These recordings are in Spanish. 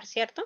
¿cierto?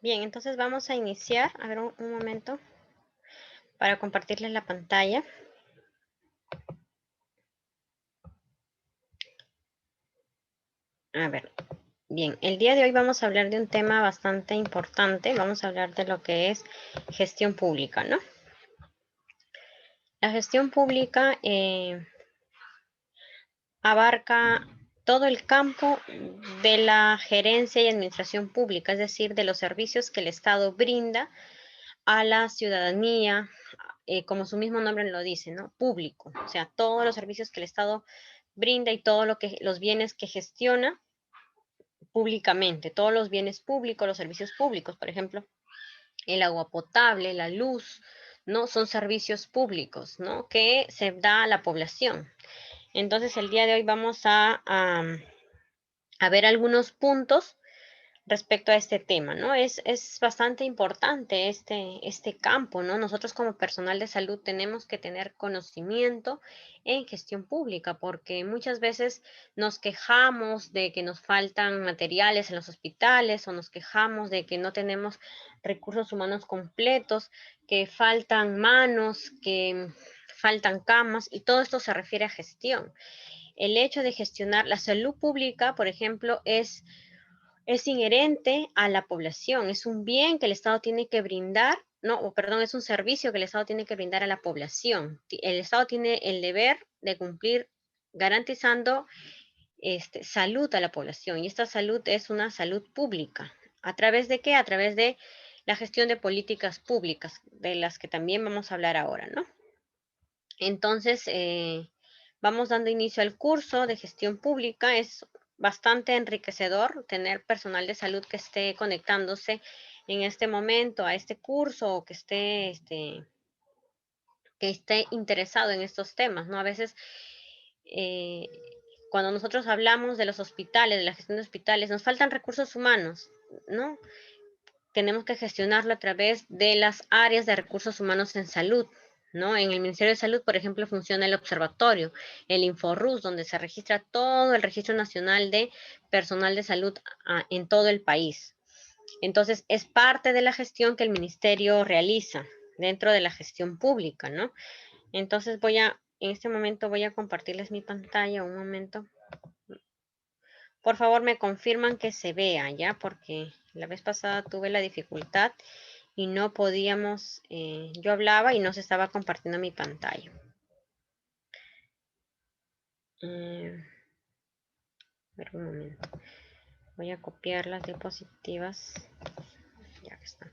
Bien, entonces vamos a iniciar. A ver, un momento para compartirles la pantalla. A ver, bien, el día de hoy vamos a hablar de un tema bastante importante. Vamos a hablar de lo que es gestión pública, ¿no? La gestión pública abarca todo el campo de la gerencia y administración pública, es decir, de los servicios que el Estado brinda a la ciudadanía, como su mismo nombre lo dice, ¿no? Público, o sea, todos los servicios que el Estado brinda y todos los bienes que gestiona públicamente, todos los bienes públicos, los servicios públicos, por ejemplo, el agua potable, la luz, ¿no? Son servicios públicos, ¿no? Que se da a la población. Entonces, el día de hoy vamos a ver algunos puntos respecto a este tema, ¿no? Es bastante importante este campo, ¿no? Nosotros como personal de salud tenemos que tener conocimiento en gestión pública porque muchas veces nos quejamos de que nos faltan materiales en los hospitales o nos quejamos de que no tenemos recursos humanos completos, que faltan manos, que faltan camas y todo esto se refiere a gestión. El hecho de gestionar la salud pública, por ejemplo, es inherente a la población, es un bien que el Estado tiene que brindar, no, perdón, es un servicio que el Estado tiene que brindar a la población. El Estado tiene el deber de cumplir garantizando salud a la población y esta salud es una salud pública. ¿A través de qué? A través de la gestión de políticas públicas, de las que también vamos a hablar ahora, ¿no? Entonces, vamos dando inicio al curso de gestión pública. Es bastante enriquecedor tener personal de salud que esté conectándose en este momento a este curso o que esté interesado en estos temas, ¿no? A veces, eh, cuando nosotros hablamos de los hospitales, de la gestión de hospitales, nos faltan recursos humanos, ¿no? Tenemos que gestionarlo a través de las áreas de recursos humanos en salud, ¿no? En el Ministerio de Salud, por ejemplo, funciona el observatorio, el Inforrus, donde se registra todo el registro nacional de personal de salud en todo el país. Entonces, es parte de la gestión que el ministerio realiza dentro de la gestión pública, ¿no? Entonces en este momento voy a compartirles mi pantalla, un momento. Por favor, me confirman que se vea, ¿ya? Porque la vez pasada tuve la dificultad y no podíamos, yo hablaba y no se estaba compartiendo mi pantalla. A ver un momento. Voy a copiar las diapositivas. Ya que están.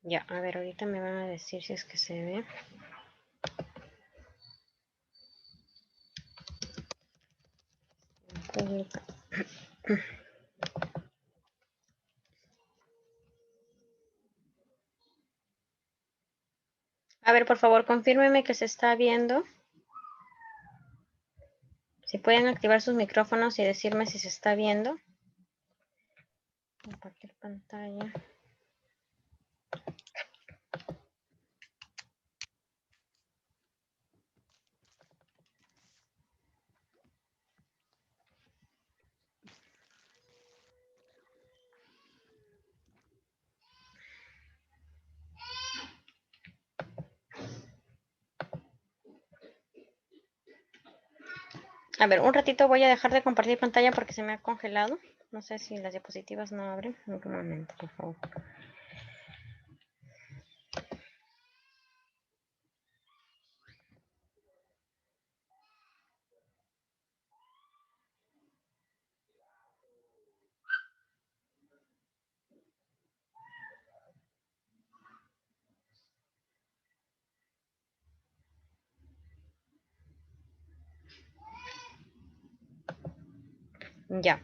Ya, a ver, ahorita me van a decir si es que se ve. Pública. A ver, por favor, confírmeme que se está viendo. Si pueden activar sus micrófonos y decirme si se está viendo. Compartir pantalla. A ver, un ratito voy a dejar de compartir pantalla porque se me ha congelado. No sé si las diapositivas no abren. Un momento, por favor. Ya,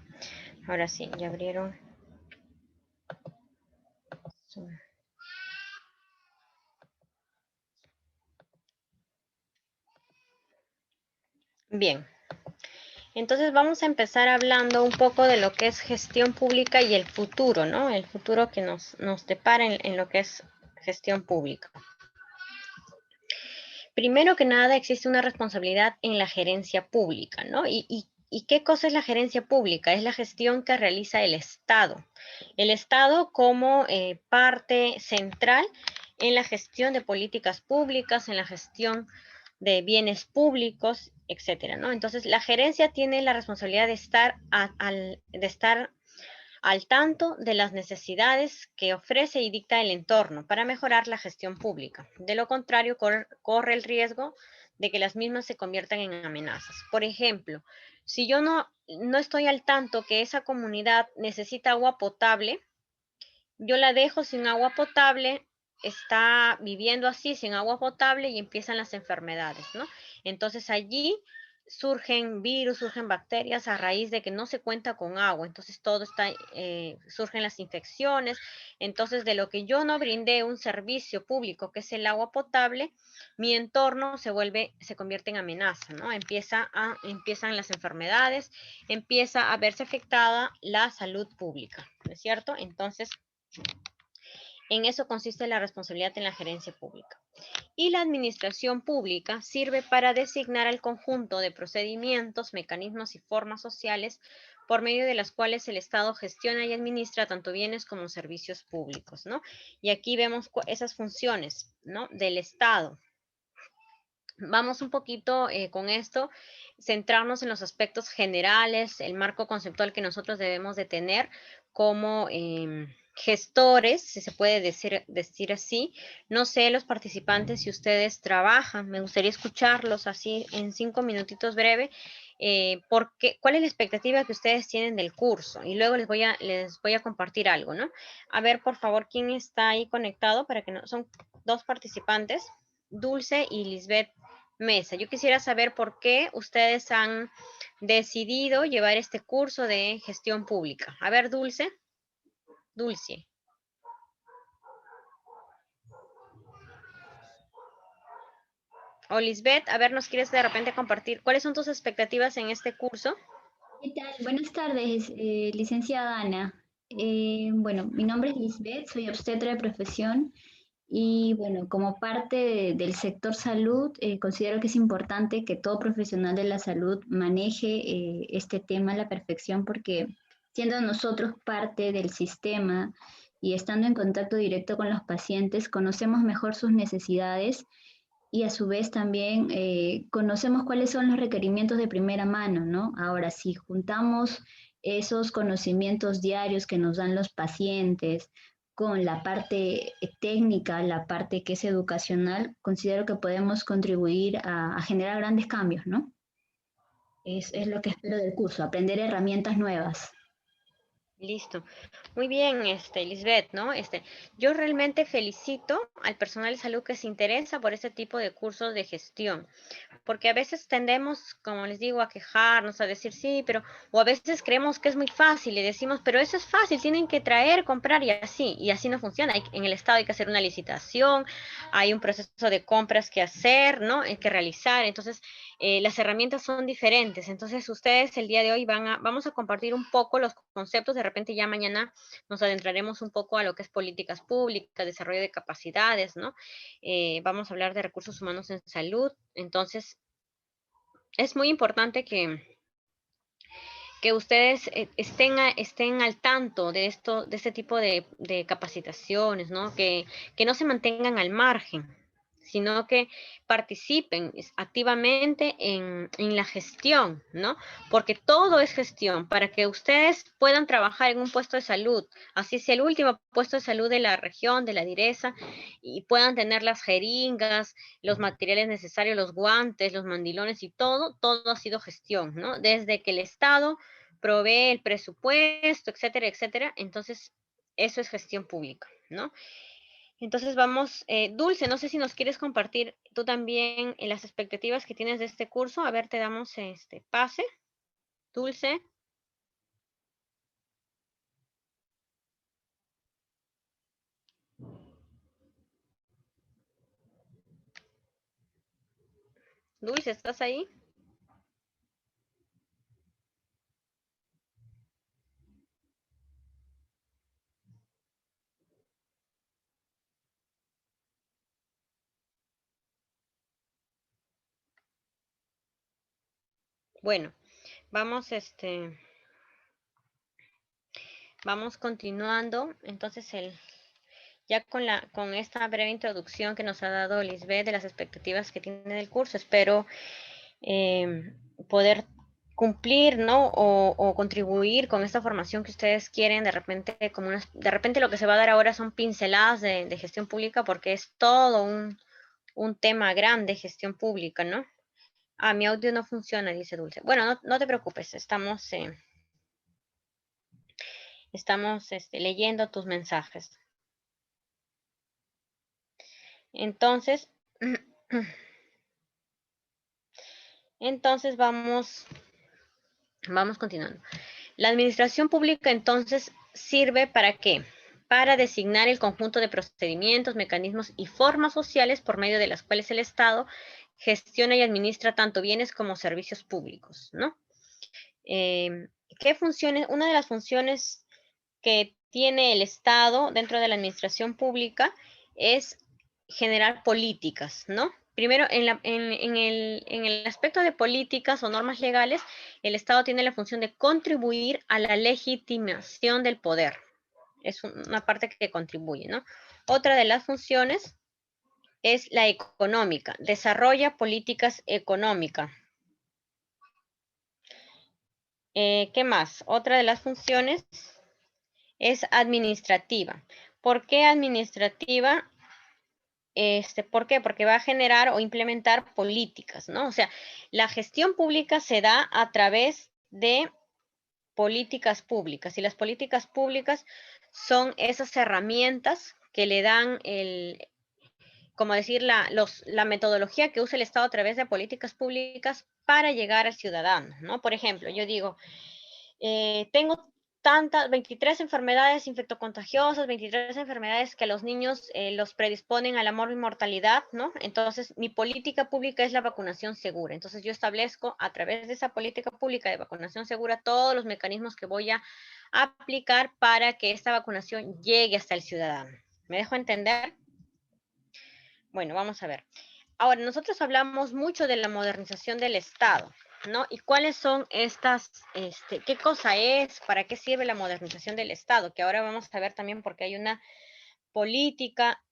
ahora sí, ya abrieron. Bien, entonces vamos a empezar hablando un poco de lo que es gestión pública y el futuro, ¿no? El futuro que nos depara en lo que es gestión pública. Primero que nada, existe una responsabilidad en la gerencia pública, ¿no? ¿Y qué cosa es la gerencia pública? Es la gestión que realiza el Estado. El Estado como parte central en la gestión de políticas públicas, en la gestión de bienes públicos, etcétera, ¿no? Entonces, la gerencia tiene la responsabilidad de estar al tanto de las necesidades que ofrece y dicta el entorno para mejorar la gestión pública. De lo contrario, corre el riesgo de que las mismas se conviertan en amenazas. Por ejemplo, si yo no estoy al tanto que esa comunidad necesita agua potable, yo la dejo sin agua potable, está viviendo así sin agua potable y empiezan las enfermedades, ¿no? Entonces allí surgen virus, surgen bacterias a raíz de que no se cuenta con agua, entonces todo está, surgen las infecciones, entonces de lo que yo no brindé un servicio público que es el agua potable, mi entorno se convierte en amenaza, ¿no? Empiezan las enfermedades, empieza a verse afectada la salud pública, ¿no es cierto? Entonces, en eso consiste la responsabilidad en la gerencia pública. Y la administración pública sirve para designar al conjunto de procedimientos, mecanismos y formas sociales por medio de las cuales el Estado gestiona y administra tanto bienes como servicios públicos, ¿no? Y aquí vemos esas funciones, ¿no? Del Estado. Vamos un poquito con esto, centrarnos en los aspectos generales, el marco conceptual que nosotros debemos de tener como gestores, si se puede decir así. No sé, los participantes, si ustedes trabajan, me gustaría escucharlos así en 5 minutitos breve. ¿Cuál es la expectativa que ustedes tienen del curso? Y luego les voy a compartir algo, ¿no? A ver, por favor, ¿quién está ahí conectado? Para que no, son 2 participantes, Dulce y Lisbeth Mesa. Yo quisiera saber por qué ustedes han decidido llevar este curso de gestión pública. A ver, Dulce. Dulce. O Lisbeth, a ver, ¿nos quieres de repente compartir cuáles son tus expectativas en este curso? ¿Qué tal? Buenas tardes, licenciada Ana. Bueno, mi nombre es Lisbeth, soy obstetra de profesión y bueno, como parte del sector salud, considero que es importante que todo profesional de la salud maneje este tema a la perfección porque siendo nosotros parte del sistema y estando en contacto directo con los pacientes, conocemos mejor sus necesidades y a su vez también conocemos cuáles son los requerimientos de primera mano, ¿no? Ahora, si juntamos esos conocimientos diarios que nos dan los pacientes con la parte técnica, la parte que es educacional, considero que podemos contribuir a generar grandes cambios, ¿no? Es lo que espero del curso, aprender herramientas nuevas. Listo. Muy bien, Lisbeth, ¿no? Yo realmente felicito al personal de salud que se interesa por este tipo de cursos de gestión, porque a veces tendemos, como les digo, a quejarnos, a decir sí, pero, o a veces creemos que es muy fácil y decimos, pero eso es fácil, tienen que traer, comprar y así no funciona. En el Estado hay que hacer una licitación, hay un proceso de compras que hacer, ¿no? Hay que realizar, entonces las herramientas son diferentes. Entonces ustedes el día de hoy vamos a compartir un poco los conceptos, de repente ya mañana nos adentraremos un poco a lo que es políticas públicas, desarrollo de capacidades, ¿no? Vamos a hablar de recursos humanos en salud. Entonces, es muy importante que ustedes estén al tanto de esto, de este tipo de capacitaciones, ¿no? Que no se mantengan al margen, sino que participen activamente en la gestión, ¿no? Porque todo es gestión, para que ustedes puedan trabajar en un puesto de salud, así sea el último puesto de salud de la región, de la direza, y puedan tener las jeringas, los materiales necesarios, los guantes, los mandilones y todo ha sido gestión, ¿no? Desde que el Estado provee el presupuesto, etcétera, etcétera. Entonces, eso es gestión pública, ¿no? Entonces vamos, Dulce, no sé si nos quieres compartir tú también las expectativas que tienes de este curso. A ver, te damos este pase. Dulce, Dulce, ¿estás ahí? Bueno, vamos, vamos continuando. Entonces, ya con esta breve introducción que nos ha dado Lisbeth de las expectativas que tiene del curso, espero poder cumplir, ¿no? O contribuir con esta formación que ustedes quieren, de repente lo que se va a dar ahora son pinceladas de gestión pública porque es todo un tema grande, gestión pública, ¿no? Ah, mi audio no funciona, dice Dulce. Bueno, no te preocupes, estamos leyendo tus mensajes. Entonces, entonces vamos continuando. La administración pública entonces sirve ¿para qué? Para designar el conjunto de procedimientos, mecanismos y formas sociales por medio de las cuales el Estado gestiona y administra tanto bienes como servicios públicos, ¿no? ¿Qué funciones? Una de las funciones que tiene el Estado dentro de la administración pública es generar políticas, ¿no? Primero, en el aspecto de políticas o normas legales, el Estado tiene la función de contribuir a la legitimación del poder. Es una parte que contribuye, ¿no? Otra de las funciones es la económica. Desarrolla políticas económicas. ¿Qué más? Otra de las funciones es administrativa. ¿Por qué administrativa? ¿Por qué? Porque va a generar o implementar políticas, ¿no? O sea, la gestión pública se da a través de políticas públicas y las políticas públicas son esas herramientas que le dan como decir, la metodología que usa el Estado a través de políticas públicas para llegar al ciudadano, ¿no? Por ejemplo, yo digo, tengo tantas, 23 enfermedades infectocontagiosas, 23 enfermedades que a los niños los predisponen a la mortalidad, ¿no? Entonces, mi política pública es la vacunación segura. Entonces, yo establezco a través de esa política pública de vacunación segura todos los mecanismos que voy a aplicar para que esta vacunación llegue hasta el ciudadano. ¿Me dejo entender? Bueno, vamos a ver. Ahora, nosotros hablamos mucho de la modernización del Estado, ¿no? ¿Y cuáles son estas, qué cosa es, para qué sirve la modernización del Estado? Que ahora vamos a ver también porque hay una política,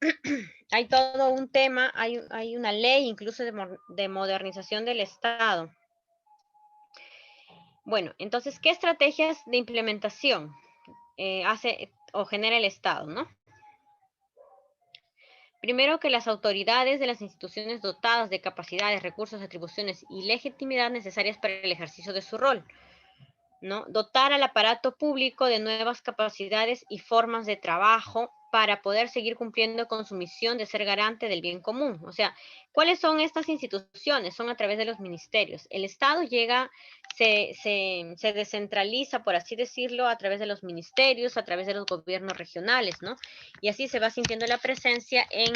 hay todo un tema, hay una ley incluso de modernización del Estado. Bueno, entonces, ¿qué estrategias de implementación hace o genera el Estado, no? Primero, que las autoridades de las instituciones dotadas de capacidades, recursos, atribuciones y legitimidad necesarias para el ejercicio de su rol, ¿no? Dotar al aparato público de nuevas capacidades y formas de trabajo para poder seguir cumpliendo con su misión de ser garante del bien común. O sea, ¿cuáles son estas instituciones? Son a través de los ministerios. El Estado llega, se descentraliza, por así decirlo, a través de los ministerios, a través de los gobiernos regionales, ¿no? Y así se va sintiendo la presencia en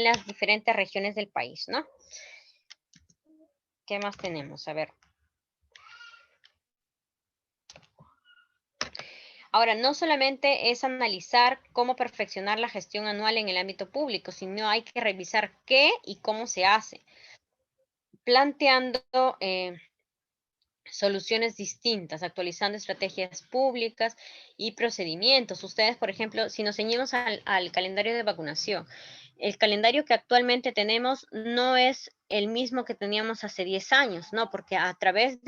las diferentes regiones del país, ¿no? ¿Qué más tenemos? A ver. Ahora, no solamente es analizar cómo perfeccionar la gestión anual en el ámbito público, sino hay que revisar qué y cómo se hace, planteando soluciones distintas, actualizando estrategias públicas y procedimientos. Ustedes, por ejemplo, si nos ceñimos al calendario de vacunación, el calendario que actualmente tenemos no es el mismo que teníamos hace 10 años, ¿no? Porque a través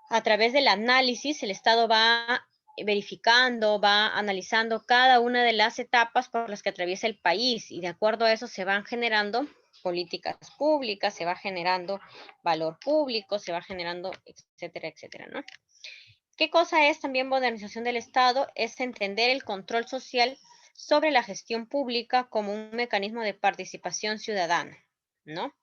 a través del análisis, el Estado va verificando, va analizando cada una de las etapas por las que atraviesa el país y de acuerdo a eso se van generando políticas públicas, se va generando valor público, se va generando, etcétera, etcétera, ¿no? ¿Qué cosa es también modernización del Estado? Es entender el control social sobre la gestión pública como un mecanismo de participación ciudadana, ¿no?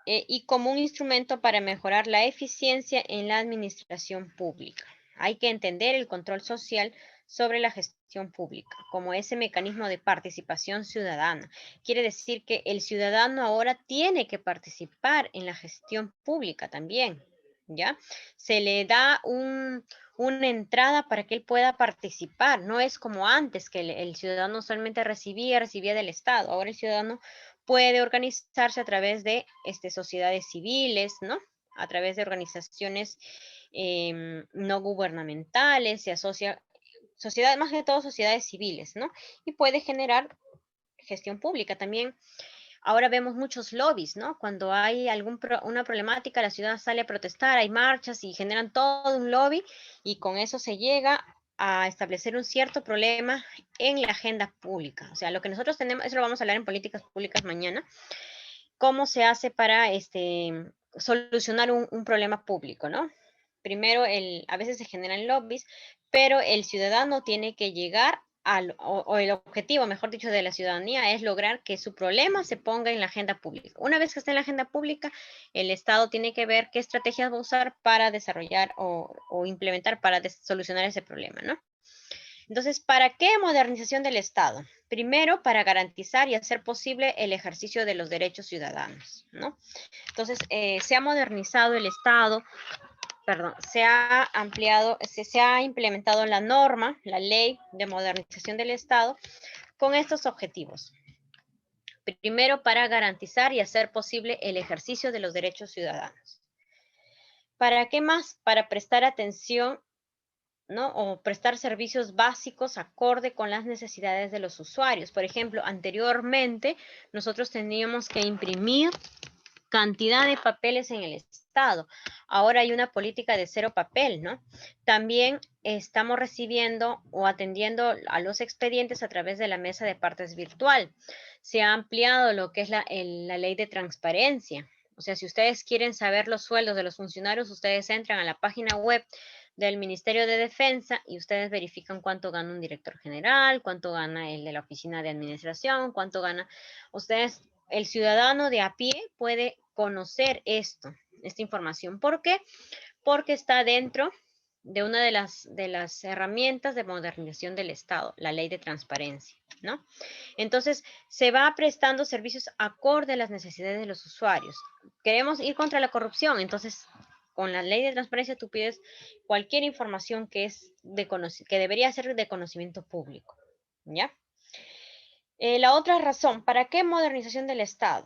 Y como un instrumento para mejorar la eficiencia en la administración pública. Hay que entender el control social sobre la gestión pública como ese mecanismo de participación ciudadana. Quiere decir que el ciudadano ahora tiene que participar en la gestión pública también, ¿ya? Se le da una entrada para que él pueda participar. No es como antes, que el ciudadano solamente recibía del Estado. Ahora el ciudadano puede organizarse a través de sociedades civiles, ¿no? A través de organizaciones no gubernamentales, se asocia, sociedades, más que todo sociedades civiles, ¿no? Y puede generar gestión pública también. Ahora vemos muchos lobbies, ¿no? Cuando hay una problemática, la ciudad sale a protestar, hay marchas y generan todo un lobby y con eso se llega a establecer un cierto problema en la agenda pública. O sea, lo que nosotros tenemos, eso lo vamos a hablar en políticas públicas mañana, cómo se hace para solucionar un problema público, ¿no? Primero, a veces se generan lobbies, pero el ciudadano tiene que llegar o el objetivo, mejor dicho, de la ciudadanía es lograr que su problema se ponga en la agenda pública. Una vez que esté en la agenda pública, el Estado tiene que ver qué estrategias va a usar para desarrollar o implementar para solucionar ese problema, ¿no? Entonces, ¿para qué modernización del Estado? Primero, para garantizar y hacer posible el ejercicio de los derechos ciudadanos, ¿no? Entonces, se ha modernizado el Estado, perdón, se ha ampliado, se ha implementado la norma, la ley de modernización del Estado con estos objetivos. Primero, para garantizar y hacer posible el ejercicio de los derechos ciudadanos. ¿Para qué más? Para prestar atención, ¿no? O prestar servicios básicos acorde con las necesidades de los usuarios. Por ejemplo, anteriormente nosotros teníamos que imprimir cantidad de papeles en el Estado. Ahora hay una política de cero papel, ¿no? También estamos recibiendo o atendiendo a los expedientes a través de la mesa de partes virtual. Se ha ampliado lo que es la ley de transparencia. O sea, si ustedes quieren saber los sueldos de los funcionarios, ustedes entran a la página web del Ministerio de Defensa y ustedes verifican cuánto gana un director general, cuánto gana el de la oficina de administración, cuánto gana. Ustedes, el ciudadano de a pie puede conocer esta información. ¿Por qué? porque está dentro de una de las herramientas de modernización del Estado, la ley de transparencia, ¿no? Entonces, se va prestando servicios acorde a las necesidades de los usuarios. Queremos ir contra la corrupción, entonces, con la ley de transparencia tú pides cualquier información que que debería ser de conocimiento público, ¿ya? La otra razón, ¿para qué modernización del Estado?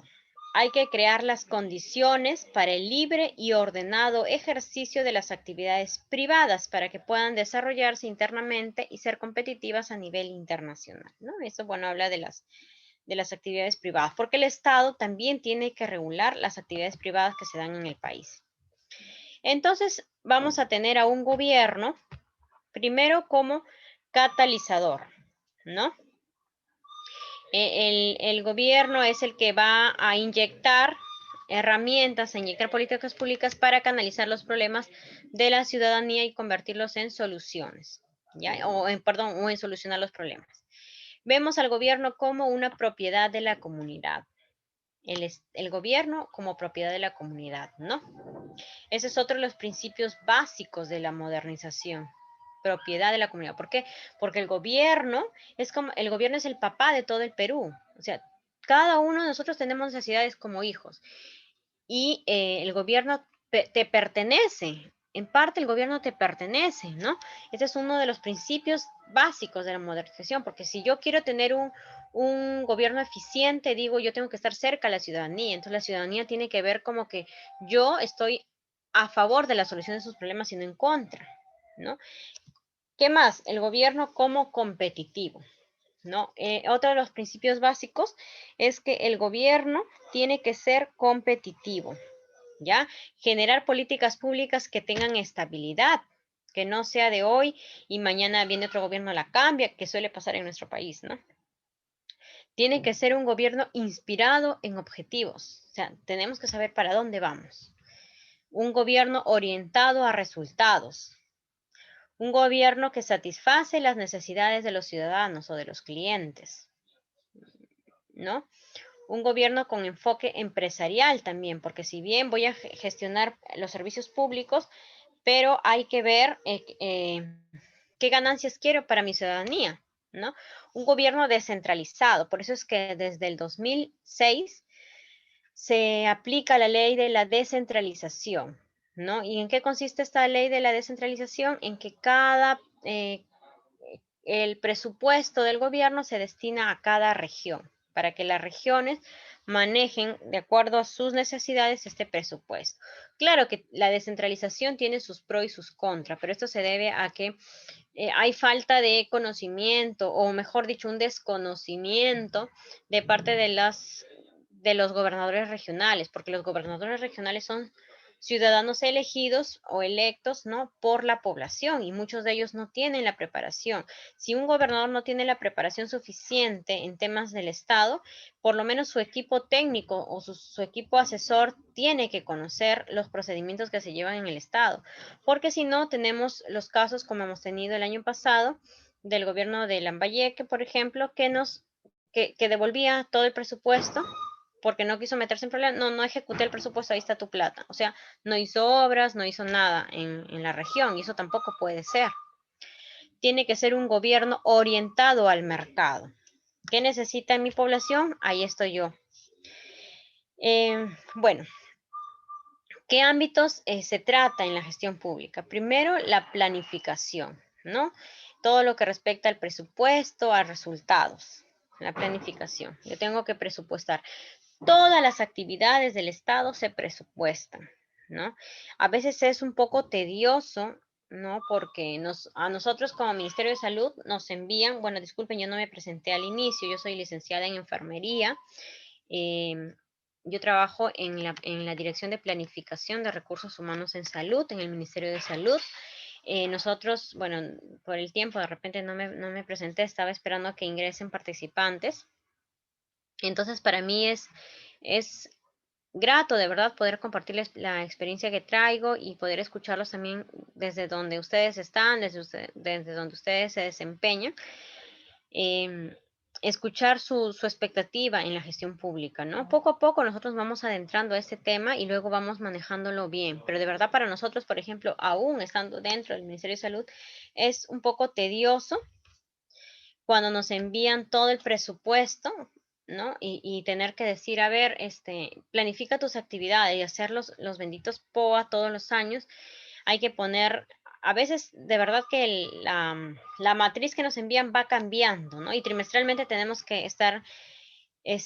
Hay que crear las condiciones para el libre y ordenado ejercicio de las actividades privadas para que puedan desarrollarse internamente y ser competitivas a nivel internacional, ¿no? Eso, bueno, habla de las actividades privadas, porque el Estado también tiene que regular las actividades privadas que se dan en el país. Entonces, vamos a tener a un gobierno, primero como catalizador, ¿no? El gobierno es el que va a inyectar herramientas, a inyectar políticas públicas para canalizar los problemas de la ciudadanía y convertirlos en soluciones, ¿ya? Perdón, o en solucionar los problemas. Vemos al gobierno como una propiedad de la comunidad. El gobierno como propiedad de la comunidad, ¿no? Ese es otro de los principios básicos de la modernización. Propiedad de la comunidad. ¿Por qué? Porque el gobierno es el papá de todo el Perú. O sea, cada uno de nosotros tenemos necesidades como hijos. Y el gobierno te pertenece. En parte el gobierno te pertenece, ¿no? Ese es uno de los principios básicos de la modernización, porque si yo quiero tener un gobierno eficiente, digo, yo tengo que estar cerca a la ciudadanía. Entonces la ciudadanía tiene que ver como que yo estoy a favor de la solución de sus problemas y no en contra, ¿no? ¿Qué más? El gobierno como competitivo, ¿no? Otro de los principios básicos es que el gobierno tiene que ser competitivo, ¿ya? Generar políticas públicas que tengan estabilidad, que no sea de hoy y mañana viene otro gobierno la cambia, que suele pasar en nuestro país, ¿no? Tiene que ser un gobierno inspirado en objetivos, o sea, tenemos que saber para dónde vamos. Un gobierno orientado a resultados, un gobierno que satisface las necesidades de los ciudadanos o de los clientes, ¿no? Un gobierno con enfoque empresarial también, porque si bien voy a gestionar los servicios públicos, pero hay que ver qué ganancias quiero para mi ciudadanía, ¿no? Un gobierno descentralizado, por eso es que desde el 2006 se aplica la ley de la descentralización, ¿no? ¿Y en qué consiste esta ley de la descentralización? En que el presupuesto del gobierno se destina a cada región, para que las regiones manejen de acuerdo a sus necesidades este presupuesto. Claro que la descentralización tiene sus pros y sus contras, pero esto se debe a que hay falta de conocimiento, o mejor dicho, un desconocimiento de parte de los gobernadores regionales, porque los gobernadores regionales son ciudadanos elegidos o electos, ¿no? Por la población, y muchos de ellos no tienen la preparación. Si un gobernador no tiene la preparación suficiente en temas del Estado, por lo menos su equipo técnico o su equipo asesor tiene que conocer los procedimientos que se llevan en el Estado, porque si no, tenemos los casos como hemos tenido el año pasado del gobierno de Lambayeque, por ejemplo, que devolvía todo el presupuesto porque no quiso meterse en problemas. No, no ejecuté el presupuesto, ahí está tu plata. O sea, no hizo obras, no hizo nada en la región, y eso tampoco puede ser. Tiene que ser un gobierno orientado al mercado. ¿Qué necesita mi población? Ahí estoy yo. Bueno, ¿qué ámbitos se trata en la gestión pública? Primero, la planificación, ¿no? Todo lo que respecta al presupuesto, a resultados, la planificación. Yo tengo que presupuestar. Todas las actividades del Estado se presupuestan, ¿no? A veces es un poco tedioso, ¿no? Porque a nosotros como Ministerio de Salud nos envían, bueno, disculpen, yo no me presenté al inicio, yo soy licenciada en enfermería. Yo trabajo en la Dirección de Planificación de Recursos Humanos en Salud, en el Ministerio de Salud. Nosotros, bueno, por el tiempo, de repente no me presenté, estaba esperando a que ingresen participantes. Entonces, para mí es grato, de verdad, poder compartirles la experiencia que traigo y poder escucharlos también desde donde ustedes están, desde donde ustedes se desempeñan. Em, escuchar su expectativa en la gestión pública, ¿no? Poco a poco nosotros vamos adentrando a este tema y luego vamos manejándolo bien, pero de verdad para nosotros, por ejemplo, aún estando dentro del Ministerio de Salud, es un poco tedioso cuando nos envían todo el presupuesto, ¿no? Y tener que decir, a ver, planifica tus actividades y hacer los benditos POA todos los años. Hay que poner, a veces de verdad que la matriz que nos envían va cambiando, ¿no? Y trimestralmente tenemos que estar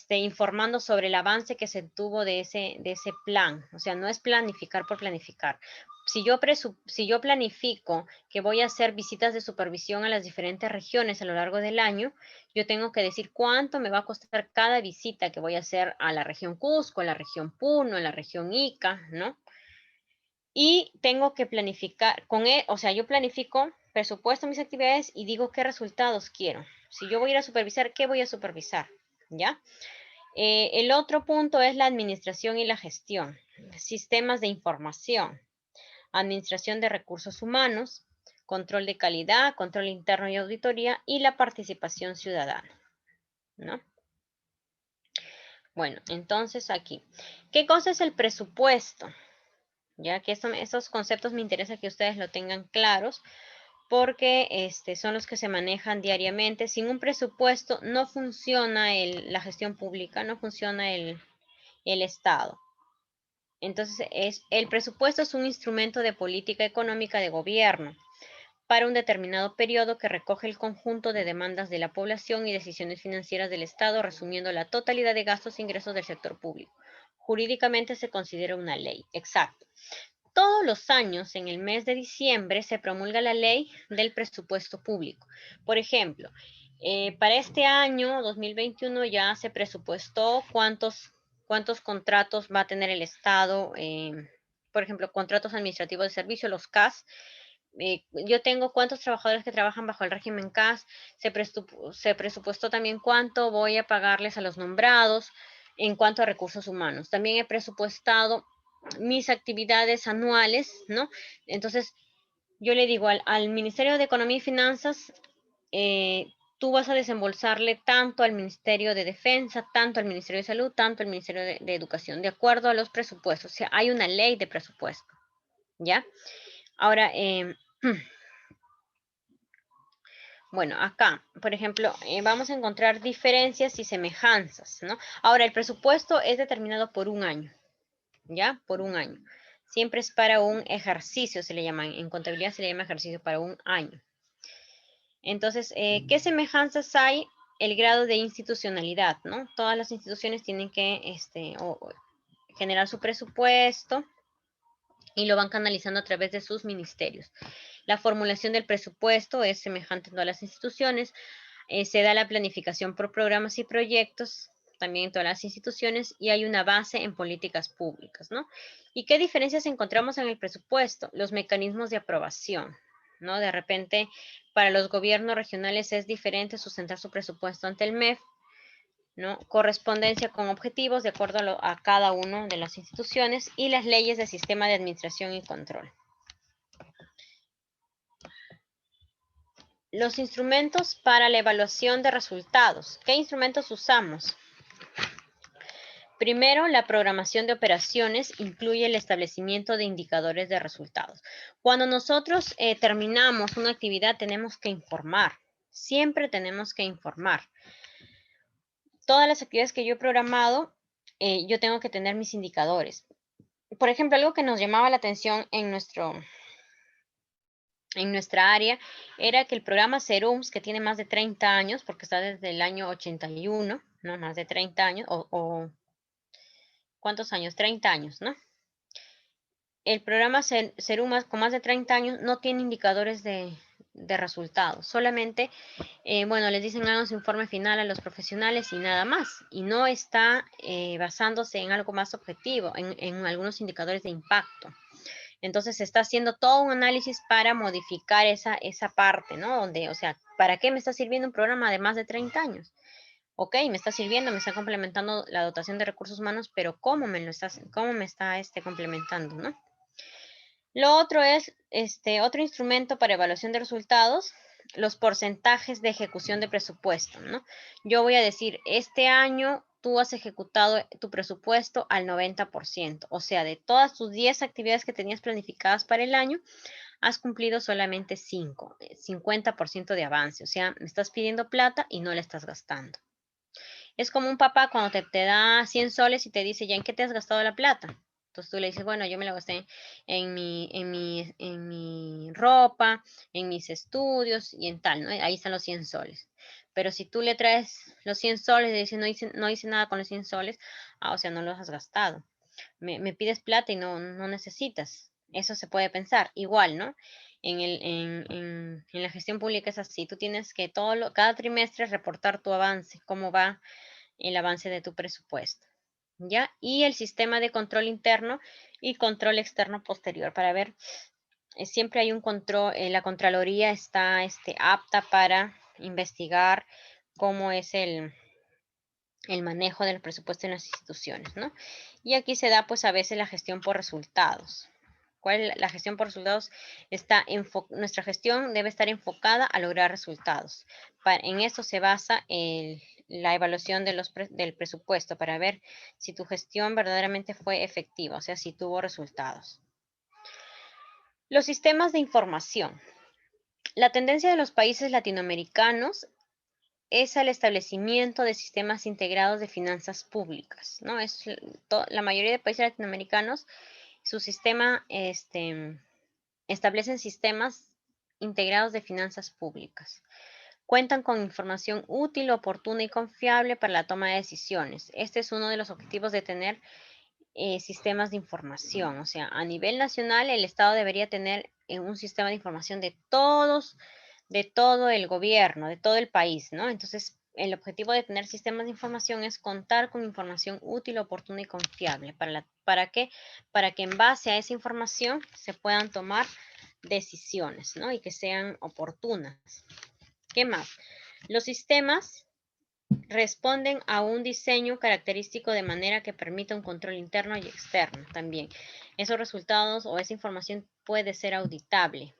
informando sobre el avance que se tuvo de ese plan. O sea, no es planificar por planificar. Si yo planifico que voy a hacer visitas de supervisión a las diferentes regiones a lo largo del año, yo tengo que decir cuánto me va a costar cada visita que voy a hacer a la región Cusco, a la región Puno, a la región Ica, ¿no? Y tengo que planificar, o sea, yo planifico, presupuesto mis actividades y digo qué resultados quiero. Si yo voy a ir a supervisar, ¿qué voy a supervisar? ¿Ya? El otro punto es la administración y la gestión, sistemas de información, administración de recursos humanos, control de calidad, control interno y auditoría y la participación ciudadana, ¿no? Bueno, entonces aquí, ¿qué cosa es el presupuesto? Ya que esos conceptos me interesa que ustedes lo tengan claros porque son los que se manejan diariamente. Sin un presupuesto no funciona la gestión pública, no funciona el Estado. Entonces, el presupuesto es un instrumento de política económica de gobierno para un determinado periodo que recoge el conjunto de demandas de la población y decisiones financieras del Estado, resumiendo la totalidad de gastos e ingresos del sector público. Jurídicamente se considera una ley. Exacto. Todos los años, en el mes de diciembre, se promulga la ley del presupuesto público. Por ejemplo, para este año 2021 ya se presupuestó cuántos contratos va a tener el Estado, por ejemplo, contratos administrativos de servicio, los CAS. Yo tengo cuántos trabajadores que trabajan bajo el régimen CAS, se presupuestó también cuánto voy a pagarles a los nombrados en cuanto a recursos humanos. También he presupuestado mis actividades anuales, ¿no? Entonces, yo le digo al Ministerio de Economía y Finanzas, tú vas a desembolsarle tanto al Ministerio de Defensa, tanto al Ministerio de Salud, tanto al Ministerio de Educación, de acuerdo a los presupuestos. O sea, hay una ley de presupuesto, ¿ya? Ahora, bueno, acá, por ejemplo, vamos a encontrar diferencias y semejanzas, ¿no? Ahora, el presupuesto es determinado por un año, ¿ya? Por un año. Siempre es para un ejercicio, se le llama, en contabilidad se le llama ejercicio para un año. Entonces, ¿qué semejanzas hay? El grado de institucionalidad, ¿no? Todas las instituciones tienen que generar su presupuesto y lo van canalizando a través de sus ministerios. La formulación del presupuesto es semejante en todas las instituciones. Se da la planificación por programas y proyectos también en todas las instituciones y hay una base en políticas públicas, ¿no? ¿Y qué diferencias encontramos en el presupuesto? Los mecanismos de aprobación, ¿no? De repente, para los gobiernos regionales es diferente sustentar su presupuesto ante el MEF, ¿no? Correspondencia con objetivos de acuerdo a cada una de las instituciones y las leyes del sistema de administración y control. Los instrumentos para la evaluación de resultados. ¿Qué instrumentos usamos? Primero, la programación de operaciones incluye el establecimiento de indicadores de resultados. Cuando nosotros terminamos una actividad, tenemos que informar. Siempre tenemos que informar. Todas las actividades que yo he programado, yo tengo que tener mis indicadores. Por ejemplo, algo que nos llamaba la atención en nuestra área era que el programa Serums, que tiene más de 30 años, porque está desde el año 81, ¿no? Más de 30 años, ¿cuántos años? 30 años, ¿no? El programa Serumas con más de 30 años no tiene indicadores de resultados, solamente, bueno, les dicen hagan su informe final a los profesionales y nada más, y no está basándose en algo más objetivo, en algunos indicadores de impacto. Entonces se está haciendo todo un análisis para modificar esa parte, ¿no? Donde, o sea, ¿para qué me está sirviendo un programa de más de 30 años? Ok, me está sirviendo, me está complementando la dotación de recursos humanos, pero ¿cómo me está complementando, ¿no? Lo otro es, otro instrumento para evaluación de resultados los porcentajes de ejecución de presupuesto, ¿no? Yo voy a decir, este año tú has ejecutado tu presupuesto al 90%, o sea, de todas tus 10 actividades que tenías planificadas para el año, has cumplido solamente 5, 50% de avance, o sea, me estás pidiendo plata y no la estás gastando. Es como un papá cuando te da 100 soles y te dice, ¿ya en qué te has gastado la plata? Entonces tú le dices, bueno, yo me la gasté en mi ropa, en mis estudios y en tal, ¿no? Ahí están los 100 soles. Pero si tú le traes los 100 soles y dices, no hice nada con los 100 soles, o sea, no los has gastado. Me pides plata y no necesitas. Eso se puede pensar. Igual, ¿no? En la gestión pública es así. Tú tienes que cada trimestre reportar tu avance, cómo va el avance de tu presupuesto, ¿ya? Y el sistema de control interno y control externo posterior para ver, siempre hay un control, la Contraloría está apta para investigar cómo es el manejo del presupuesto en las instituciones, ¿no? Y aquí se da pues a veces la gestión por resultados. ¿Cuál es la gestión por resultados? Nuestra gestión debe estar enfocada a lograr resultados. En esto se basa la evaluación del presupuesto para ver si tu gestión verdaderamente fue efectiva, o sea, si tuvo resultados. Los sistemas de información. La tendencia de los países latinoamericanos es al establecimiento de sistemas integrados de finanzas públicas, ¿no? La mayoría de países latinoamericanos, su sistema, establecen sistemas integrados de finanzas públicas. Cuentan con información útil, oportuna y confiable para la toma de decisiones. Este es uno de los objetivos de tener sistemas de información. O sea, a nivel nacional, el Estado debería tener un sistema de información de todo el gobierno, de todo el país, ¿no? Entonces, el objetivo de tener sistemas de información es contar con información útil, oportuna y confiable. ¿Para qué? Para que en base a esa información se puedan tomar decisiones, ¿no? Y que sean oportunas. ¿Qué más? Los sistemas responden a un diseño característico de manera que permita un control interno y externo también. Esos resultados o esa información puede ser auditable,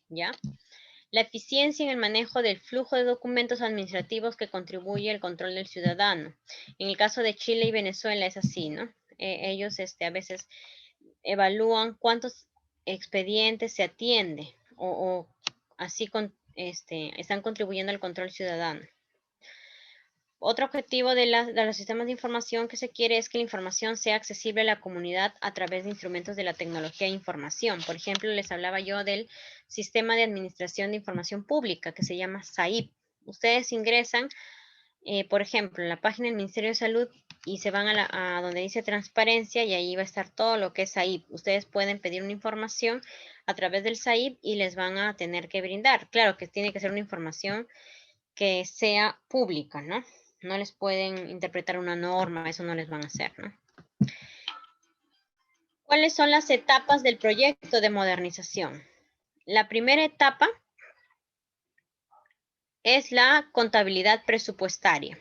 ¿ya? La eficiencia en el manejo del flujo de documentos administrativos que contribuye al control del ciudadano. En el caso de Chile y Venezuela es así, ¿no? Ellos a veces evalúan cuántos expedientes se atiende o así están contribuyendo al control ciudadano. Otro objetivo de los sistemas de información que se quiere es que la información sea accesible a la comunidad a través de instrumentos de la tecnología de información. Por ejemplo, les hablaba yo del sistema de administración de información pública que se llama SAIP. Ustedes ingresan, por ejemplo, en la página del Ministerio de Salud y se van a donde dice transparencia y ahí va a estar todo lo que es SAIP. Ustedes pueden pedir una información a través del SAIP y les van a tener que brindar. Claro que tiene que ser una información que sea pública, ¿no? No les pueden interpretar una norma, eso no les van a hacer, ¿no? ¿Cuáles son las etapas del proyecto de modernización? La primera etapa es la contabilidad presupuestaria.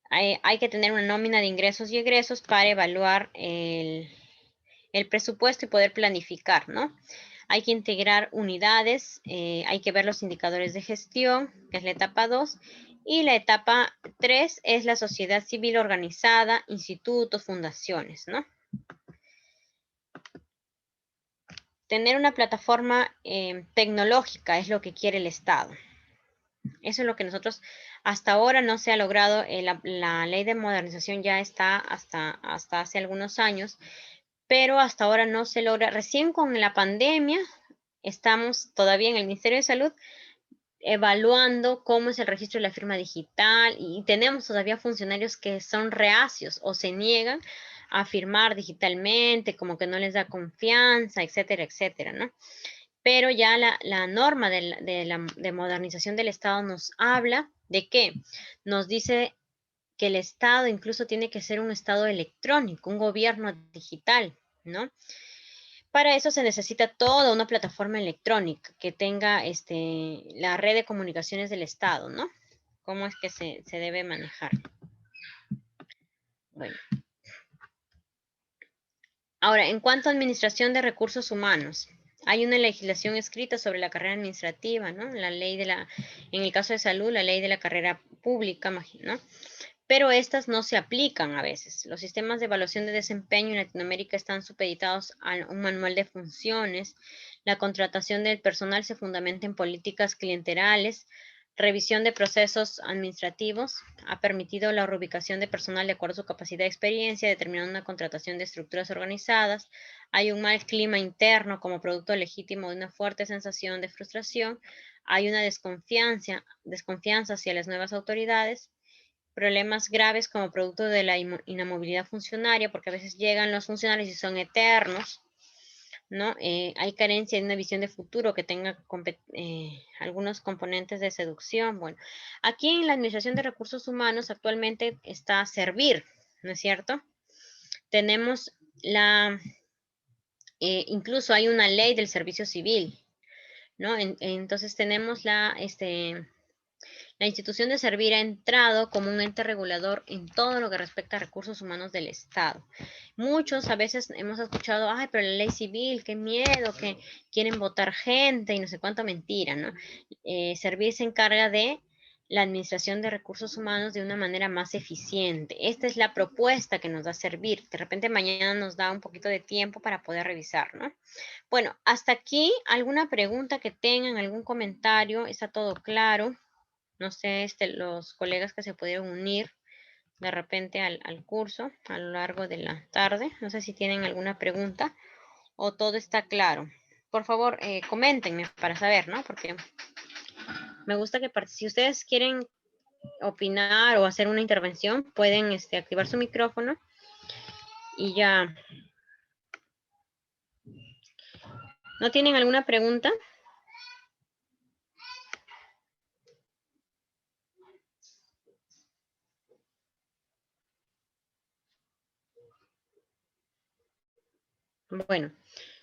Hay que tener una nómina de ingresos y egresos para evaluar el presupuesto y poder planificar, ¿no? Hay que integrar unidades, hay que ver los indicadores de gestión, que es la etapa 2, y la etapa 3 es la sociedad civil organizada, institutos, fundaciones, ¿no? Tener una plataforma tecnológica es lo que quiere el Estado. Eso es lo que nosotros hasta ahora no se ha logrado. La ley de modernización ya está hasta hace algunos años, pero hasta ahora no se logra. Recién con la pandemia estamos todavía en el Ministerio de Salud evaluando cómo es el registro de la firma digital y tenemos todavía funcionarios que son reacios o se niegan a firmar digitalmente, como que no les da confianza, etcétera, etcétera, ¿no? Pero ya la norma de modernización del Estado nos habla de que nos dice que el Estado incluso tiene que ser un Estado electrónico, un gobierno digital, ¿no? Para eso se necesita toda una plataforma electrónica que tenga la red de comunicaciones del Estado, ¿no? ¿Cómo es que se debe manejar? Bueno. Ahora, en cuanto a administración de recursos humanos, Hay una legislación escrita sobre la carrera administrativa, ¿no? La ley en el caso de salud, la ley de la carrera pública, ¿no? Pero estas no se aplican a veces. Los sistemas de evaluación de desempeño en Latinoamérica están supeditados a un manual de funciones. La contratación del personal se fundamenta en políticas clientelares. Revisión de procesos administrativos ha permitido la reubicación de personal de acuerdo a su capacidad y experiencia, determinando una contratación de estructuras organizadas. Hay un mal clima interno como producto legítimo de una fuerte sensación de frustración. Hay una desconfianza hacia las nuevas autoridades. Problemas graves como producto de la inamovilidad funcionaria, porque a veces llegan los funcionarios y son eternos, ¿no? Hay carencia de una visión de futuro que tenga algunos componentes de seducción. Bueno, aquí en la Administración de Recursos Humanos actualmente está Servir, ¿no es cierto? Tenemos incluso hay una ley del servicio civil, ¿no? Entonces tenemos la institución de Servir ha entrado como un ente regulador en todo lo que respecta a recursos humanos del Estado. Muchos a veces hemos escuchado, ay, pero la ley civil, qué miedo, que quieren votar gente y no sé cuánta mentira, ¿no? Servir se encarga de la administración de recursos humanos de una manera más eficiente. Esta es la propuesta que nos da Servir. De repente mañana nos da un poquito de tiempo para poder revisar, ¿no? Bueno, hasta aquí, ¿alguna pregunta que tengan, algún comentario? ¿Está todo claro? No sé, los colegas que se pudieron unir de repente al curso a lo largo de la tarde. No sé si tienen alguna pregunta o todo está claro. Por favor, coméntenme para saber, ¿no? Porque me gusta que si ustedes quieren opinar o hacer una intervención, pueden activar su micrófono y ya. ¿No tienen alguna pregunta? Bueno,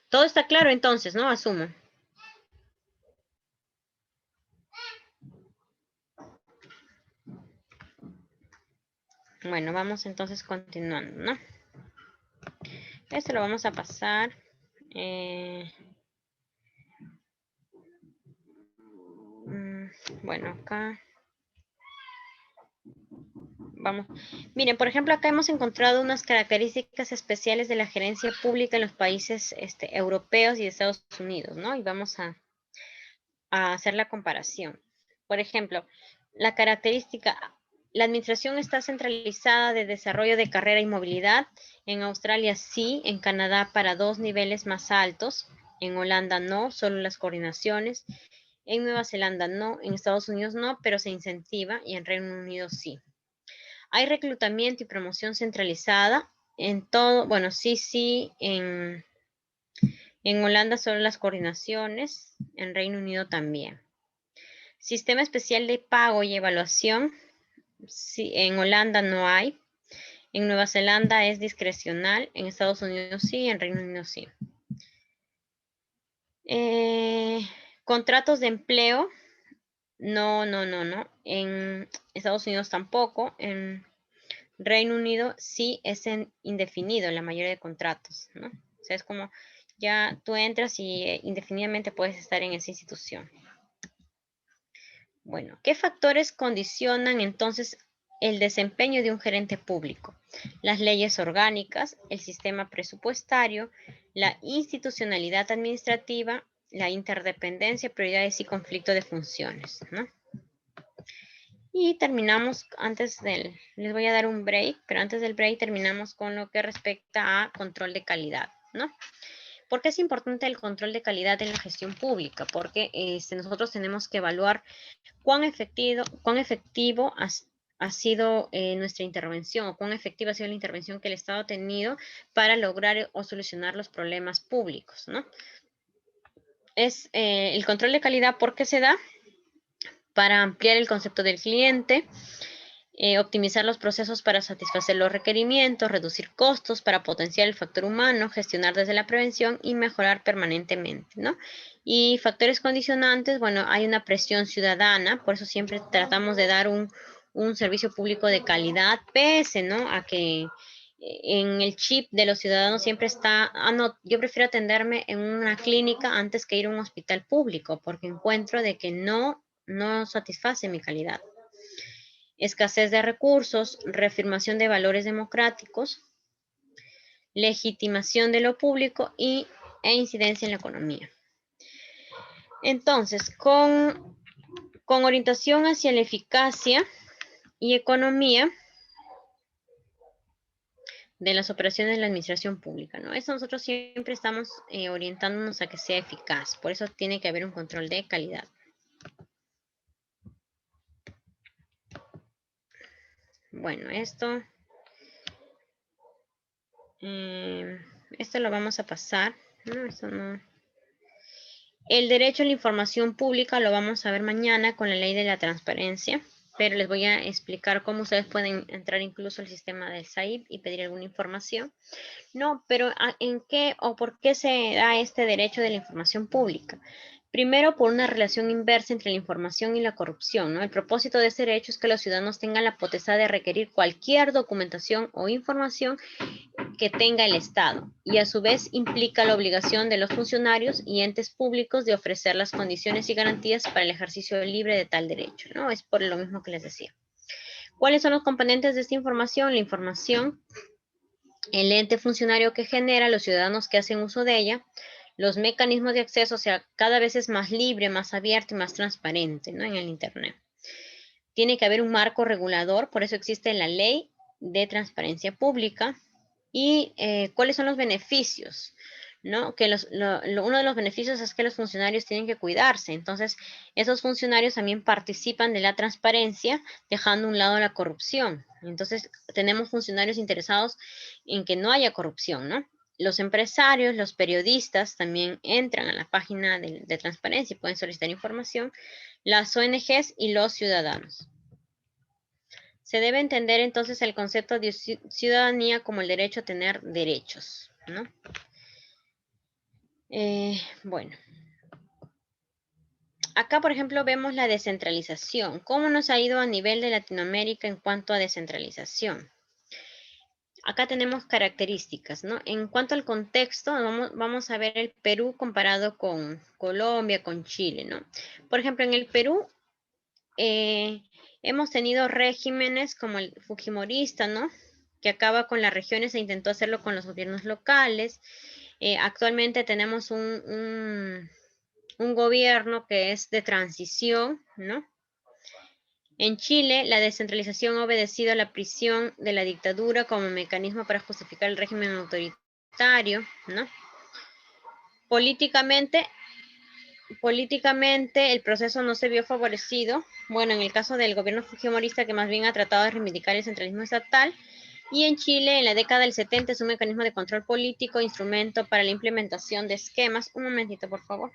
todo está claro entonces, ¿no? Asumo. Bueno, vamos entonces continuando, ¿no? Esto lo vamos a pasar. Bueno, acá. Vamos. Miren, por ejemplo, acá hemos encontrado unas características especiales de la gerencia pública en los países europeos y de Estados Unidos, ¿no? Y vamos a hacer la comparación. Por ejemplo, la característica, la administración está centralizada de desarrollo de carrera y movilidad. En Australia sí, en Canadá para 2 niveles más altos. En Holanda no, solo las coordinaciones. En Nueva Zelanda no, en Estados Unidos no, pero se incentiva y en Reino Unido sí. Hay reclutamiento y promoción centralizada en todo, bueno, sí, en Holanda solo las coordinaciones, en Reino Unido también. Sistema especial de pago y evaluación, sí, en Holanda no hay. En Nueva Zelanda es discrecional, en Estados Unidos sí, en Reino Unido sí. Contratos de empleo, no. En Estados Unidos tampoco. En Reino Unido sí es indefinido la mayoría de contratos, ¿no? O sea, es como ya tú entras y indefinidamente puedes estar en esa institución. Bueno, ¿qué factores condicionan entonces el desempeño de un gerente público? Las leyes orgánicas, el sistema presupuestario, la institucionalidad administrativa, la interdependencia, prioridades y conflicto de funciones, ¿no? Y terminamos les voy a dar un break, pero antes del break terminamos con lo que respecta a control de calidad, ¿no? ¿Por qué es importante el control de calidad en la gestión pública? Porque nosotros tenemos que evaluar cuán efectivo ha sido nuestra intervención o cuán efectiva ha sido la intervención que el Estado ha tenido para lograr o solucionar los problemas públicos, ¿no? Es el control de calidad, ¿por qué se da? Para ampliar el concepto del cliente, optimizar los procesos para satisfacer los requerimientos, reducir costos para potenciar el factor humano, gestionar desde la prevención y mejorar permanentemente, ¿no? Y factores condicionantes, bueno, hay una presión ciudadana, por eso siempre tratamos de dar un servicio público de calidad, pese, ¿no? A que en el chip de los ciudadanos siempre está, no, yo prefiero atenderme en una clínica antes que ir a un hospital público, porque encuentro de que no satisface mi calidad. Escasez de recursos, reafirmación de valores democráticos, legitimación de lo público e incidencia en la economía. Entonces, con orientación hacia la eficacia y economía de las operaciones de la administración pública, ¿no? Eso nosotros siempre estamos orientándonos a que sea eficaz, por eso tiene que haber un control de calidad. Bueno, esto lo vamos a pasar, ¿no? Esto no. El derecho a la información pública lo vamos a ver mañana con la ley de la transparencia, pero les voy a explicar cómo ustedes pueden entrar incluso al sistema del SAIP y pedir alguna información. No, pero ¿en qué o por qué se da este derecho de la información pública? Primero, por una relación inversa entre la información y la corrupción, ¿no? El propósito de este derecho es que los ciudadanos tengan la potestad de requerir cualquier documentación o información que tenga el Estado y a su vez implica la obligación de los funcionarios y entes públicos de ofrecer las condiciones y garantías para el ejercicio libre de tal derecho, ¿no? Es por lo mismo que les decía. ¿Cuáles son los componentes de esta información? La información, el ente funcionario que genera, los ciudadanos que hacen uso de ella, los mecanismos de acceso, o sea, cada vez es más libre, más abierto y más transparente, ¿no? En el Internet. Tiene que haber un marco regulador, por eso existe la ley de transparencia pública. ¿Y cuáles son los beneficios? ¿No? Que uno de los beneficios es que los funcionarios tienen que cuidarse. Entonces, esos funcionarios también participan de la transparencia, dejando a un lado la corrupción. Entonces, tenemos funcionarios interesados en que no haya corrupción, ¿no? Los empresarios, los periodistas también entran a la página de transparencia y pueden solicitar información, las ONGs y los ciudadanos. Se debe entender entonces el concepto de ciudadanía como el derecho a tener derechos, ¿no? Bueno, acá por ejemplo vemos la descentralización. ¿Cómo nos ha ido a nivel de Latinoamérica en cuanto a descentralización? Acá tenemos características, ¿no? En cuanto al contexto, vamos a ver el Perú comparado con Colombia, con Chile, ¿no? Por ejemplo, en el Perú hemos tenido regímenes como el fujimorista, ¿no? Que acaba con las regiones e intentó hacerlo con los gobiernos locales. Actualmente tenemos un gobierno que es de transición, ¿no? En Chile, la descentralización ha obedecido a la prisión de la dictadura como mecanismo para justificar el régimen autoritario, ¿no? Políticamente, el proceso no se vio favorecido. Bueno, en el caso del gobierno fujimorista, que más bien ha tratado de reivindicar el centralismo estatal, y en Chile, en la década del 70, es un mecanismo de control político, instrumento para la implementación de esquemas. Un momentito, por favor.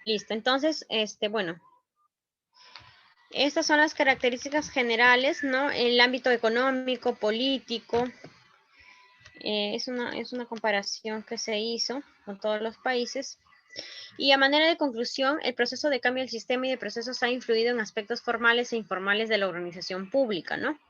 Listo, entonces, bueno, estas son las características generales, ¿no? El ámbito económico, político, es una comparación que se hizo con todos los países. Y a manera de conclusión, el proceso de cambio del sistema y de procesos ha influido en aspectos formales e informales de la organización pública, ¿no?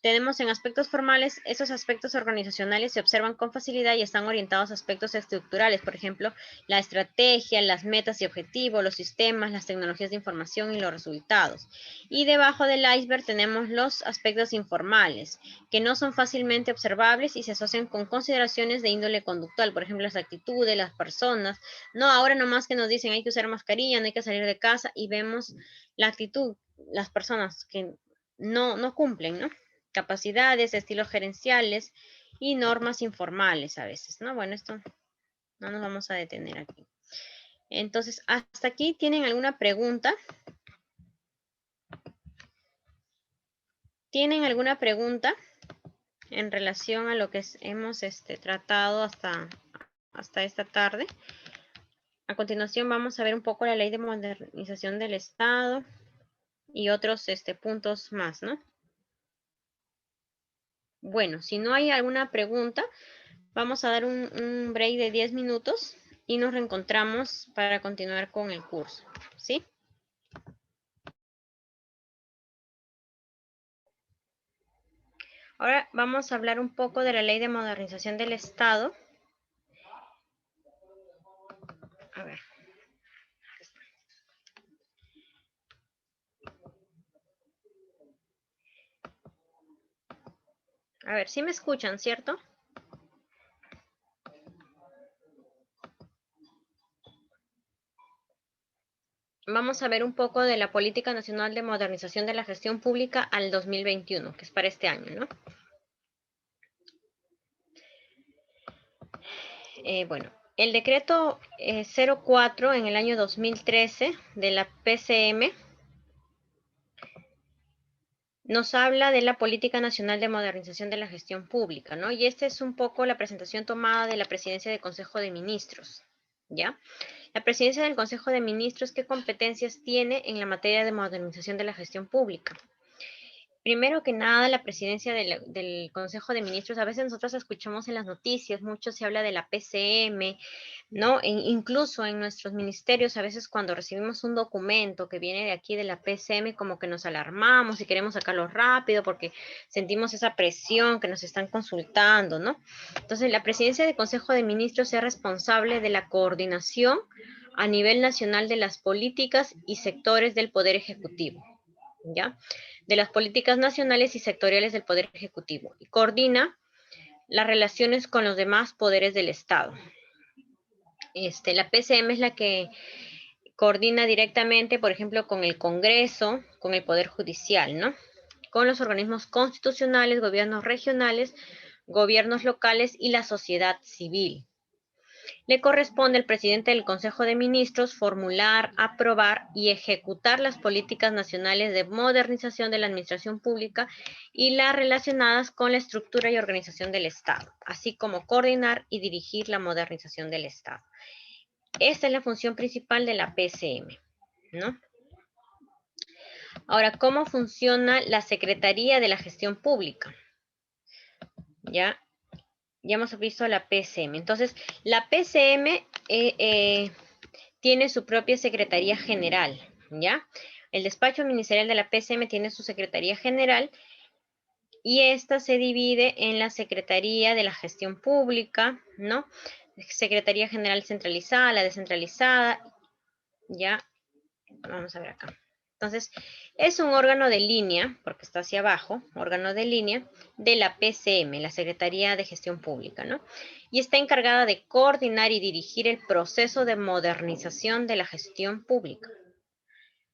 Tenemos en aspectos formales, esos aspectos organizacionales se observan con facilidad y están orientados a aspectos estructurales, por ejemplo, la estrategia, las metas y objetivos, los sistemas, las tecnologías de información y los resultados. Y debajo del iceberg tenemos los aspectos informales, que no son fácilmente observables y se asocian con consideraciones de índole conductual, por ejemplo, las actitudes, las personas. No, ahora nomás que nos dicen hay que usar mascarilla, no hay que salir de casa y vemos la actitud, las personas que no cumplen, ¿no? Capacidades, estilos gerenciales y normas informales a veces, ¿no? Bueno, esto no nos vamos a detener aquí. Entonces, ¿hasta aquí tienen alguna pregunta? ¿Tienen alguna pregunta en relación a lo que hemos tratado hasta esta tarde? A continuación vamos a ver un poco la ley de modernización del Estado y otros puntos más, ¿no? Bueno, si no hay alguna pregunta, vamos a dar un break de 10 minutos y nos reencontramos para continuar con el curso, ¿sí? Ahora vamos a hablar un poco de la Ley de Modernización del Estado. A ver. A ver, ¿sí me escuchan, cierto? Vamos a ver un poco de la Política Nacional de Modernización de la Gestión Pública al 2021, que es para este año, ¿no? Bueno, el decreto 04 en el año 2013 de la PCM nos habla de la Política Nacional de Modernización de la Gestión Pública, ¿no? Y esta es un poco la presentación tomada de la Presidencia del Consejo de Ministros, ¿ya? La Presidencia del Consejo de Ministros, ¿qué competencias tiene en la materia de modernización de la gestión pública? Primero que nada, la presidencia del Consejo de Ministros, a veces nosotros escuchamos en las noticias, mucho se habla de la PCM, ¿no? Incluso en nuestros ministerios, a veces cuando recibimos un documento que viene de aquí de la PCM, como que nos alarmamos y queremos sacarlo rápido porque sentimos esa presión que nos están consultando, ¿no? Entonces, la presidencia del Consejo de Ministros es responsable de la coordinación a nivel nacional de las políticas y sectores del Poder Ejecutivo, ¿ya? De las políticas nacionales y sectoriales del Poder Ejecutivo y coordina las relaciones con los demás poderes del Estado. La PCM es la que coordina directamente, por ejemplo, con el Congreso, con el Poder Judicial, ¿no? Con los organismos constitucionales, gobiernos regionales, gobiernos locales y la sociedad civil. Le corresponde al presidente del Consejo de Ministros formular, aprobar y ejecutar las políticas nacionales de modernización de la administración pública y las relacionadas con la estructura y organización del Estado, así como coordinar y dirigir la modernización del Estado. Esta es la función principal de la PCM, ¿no? Ahora, ¿cómo funciona la Secretaría de la Gestión Pública? Ya hemos visto la PCM. Entonces, la PCM tiene su propia Secretaría General, ¿ya? El despacho ministerial de la PCM tiene su Secretaría General y esta se divide en la Secretaría de la Gestión Pública, ¿no? Secretaría General centralizada, la descentralizada, ¿ya? Vamos a ver acá. Entonces, es un órgano de línea, porque está hacia abajo, órgano de línea de la PCM, la Secretaría de Gestión Pública, ¿no? Y está encargada de coordinar y dirigir el proceso de modernización de la gestión pública.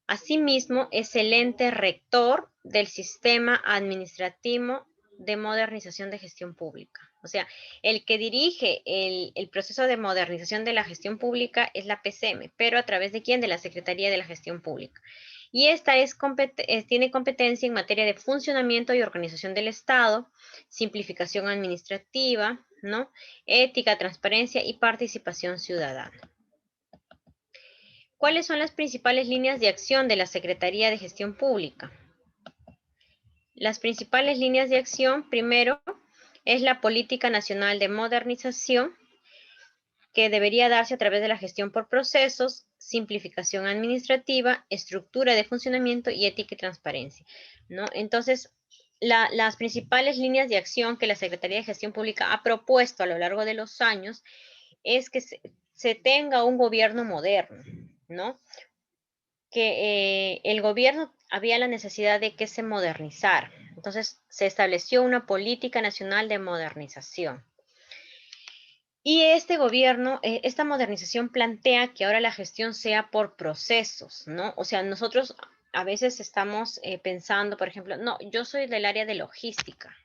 Asimismo, es el ente rector del sistema administrativo de modernización de gestión pública. O sea, el que dirige el proceso de modernización de la gestión pública es la PCM, pero ¿a través de quién? De la Secretaría de la Gestión Pública. Y esta tiene competencia en materia de funcionamiento y organización del Estado, simplificación administrativa, ¿no? Ética, transparencia y participación ciudadana. ¿Cuáles son las principales líneas de acción de la Secretaría de Gestión Pública? Las principales líneas de acción, primero, es la Política Nacional de Modernización, que debería darse a través de la gestión por procesos, simplificación administrativa, estructura de funcionamiento y ética y transparencia, ¿no? Entonces, las principales líneas de acción que la Secretaría de Gestión Pública ha propuesto a lo largo de los años es que se tenga un gobierno moderno, ¿no? Que el gobierno había la necesidad de que se modernizara. Entonces, se estableció una política nacional de modernización. Y este gobierno, esta modernización plantea que ahora la gestión sea por procesos, ¿no? O sea, nosotros a veces estamos pensando, por ejemplo, no, yo soy del área de logística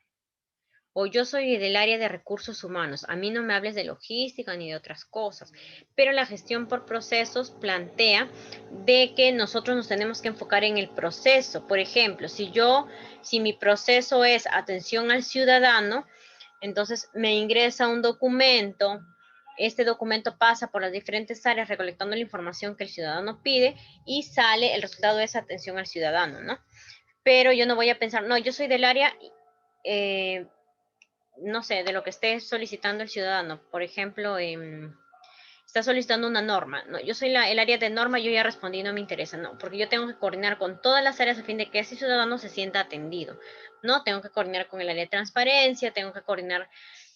o yo soy del área de recursos humanos. A mí no me hables de logística ni de otras cosas, pero la gestión por procesos plantea de que nosotros nos tenemos que enfocar en el proceso. Por ejemplo, si mi proceso es atención al ciudadano, entonces me ingresa un documento, este documento pasa por las diferentes áreas recolectando la información que el ciudadano pide y sale el resultado de esa atención al ciudadano, ¿no? Pero yo no voy a pensar, no, yo soy del área, eh, no sé, de lo que esté solicitando el ciudadano. Por ejemplo, está solicitando una norma. No, yo soy el área de norma, yo ya respondí, no me interesa, no, porque yo tengo que coordinar con todas las áreas a fin de que ese ciudadano se sienta atendido. No, tengo que coordinar con el área de transparencia, tengo que coordinar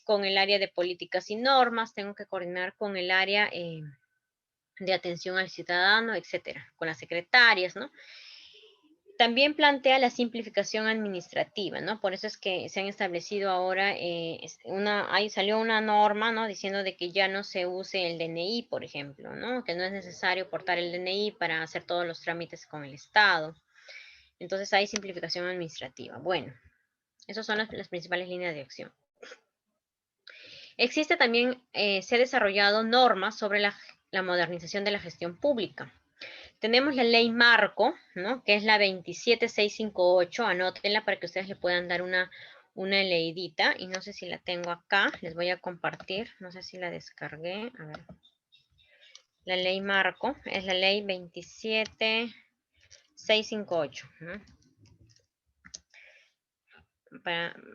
con el área de políticas y normas, tengo que coordinar con el área de atención al ciudadano, etcétera, con las secretarias, ¿no? También plantea la simplificación administrativa, ¿no? Por eso es que se han establecido ahora, ahí salió una norma, ¿no? Diciendo de que ya no se use el DNI, por ejemplo, ¿no? Que no es necesario portar el DNI para hacer todos los trámites con el Estado. Entonces hay simplificación administrativa. Bueno, esas son las principales líneas de acción. Existe también, se ha desarrollado normas sobre la modernización de la gestión pública. Tenemos la ley marco, ¿no? Que es la 27658, anótenla para que ustedes le puedan dar una leidita, y no sé si la tengo acá, les voy a compartir, no sé si la descargué, a ver. La ley marco es la ley 27658, ¿no?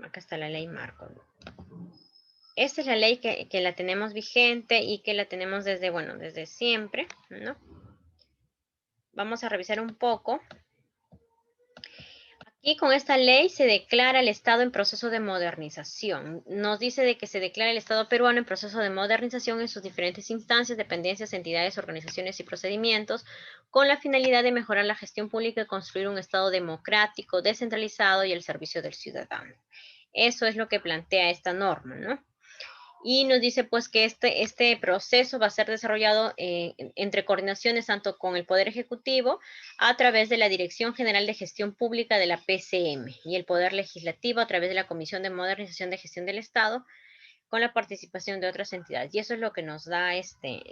Acá está la ley marco. Esta es la ley que la tenemos vigente y que la tenemos desde, bueno, desde siempre, ¿no? Vamos a revisar un poco. Y con esta ley se declara el Estado en proceso de modernización. Nos dice de que se declara el Estado peruano en proceso de modernización en sus diferentes instancias, dependencias, entidades, organizaciones y procedimientos, con la finalidad de mejorar la gestión pública y construir un Estado democrático, descentralizado y al servicio del ciudadano. Eso es lo que plantea esta norma, ¿no? Y nos dice pues que este proceso va a ser desarrollado entre coordinaciones tanto con el Poder Ejecutivo a través de la Dirección General de Gestión Pública de la PCM y el Poder Legislativo a través de la Comisión de Modernización de Gestión del Estado con la participación de otras entidades. Y eso es lo que nos da,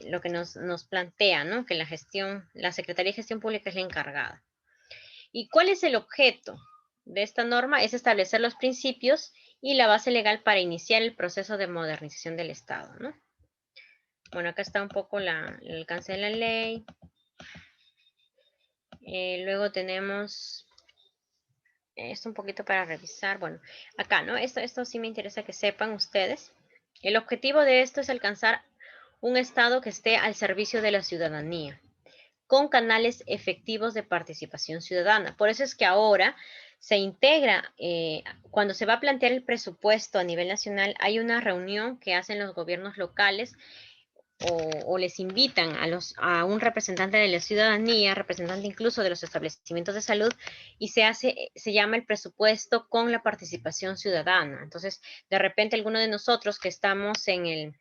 lo que nos plantea, ¿no? Que la Secretaría de Gestión Pública es la encargada. ¿Y cuál es el objeto de esta norma? Es establecer los principios y la base legal para iniciar el proceso de modernización del Estado, ¿no? Bueno, acá está un poco el alcance de la ley. Luego tenemos esto un poquito para revisar. Bueno, acá, ¿no? Esto sí me interesa que sepan ustedes. El objetivo de esto es alcanzar un Estado que esté al servicio de la ciudadanía, con canales efectivos de participación ciudadana. Por eso es que ahora se integra, cuando se va a plantear el presupuesto a nivel nacional, hay una reunión que hacen los gobiernos locales o les invitan a un representante de la ciudadanía, representante incluso de los establecimientos de salud, y se llama el presupuesto con la participación ciudadana. Entonces, de repente, alguno de nosotros que estamos en el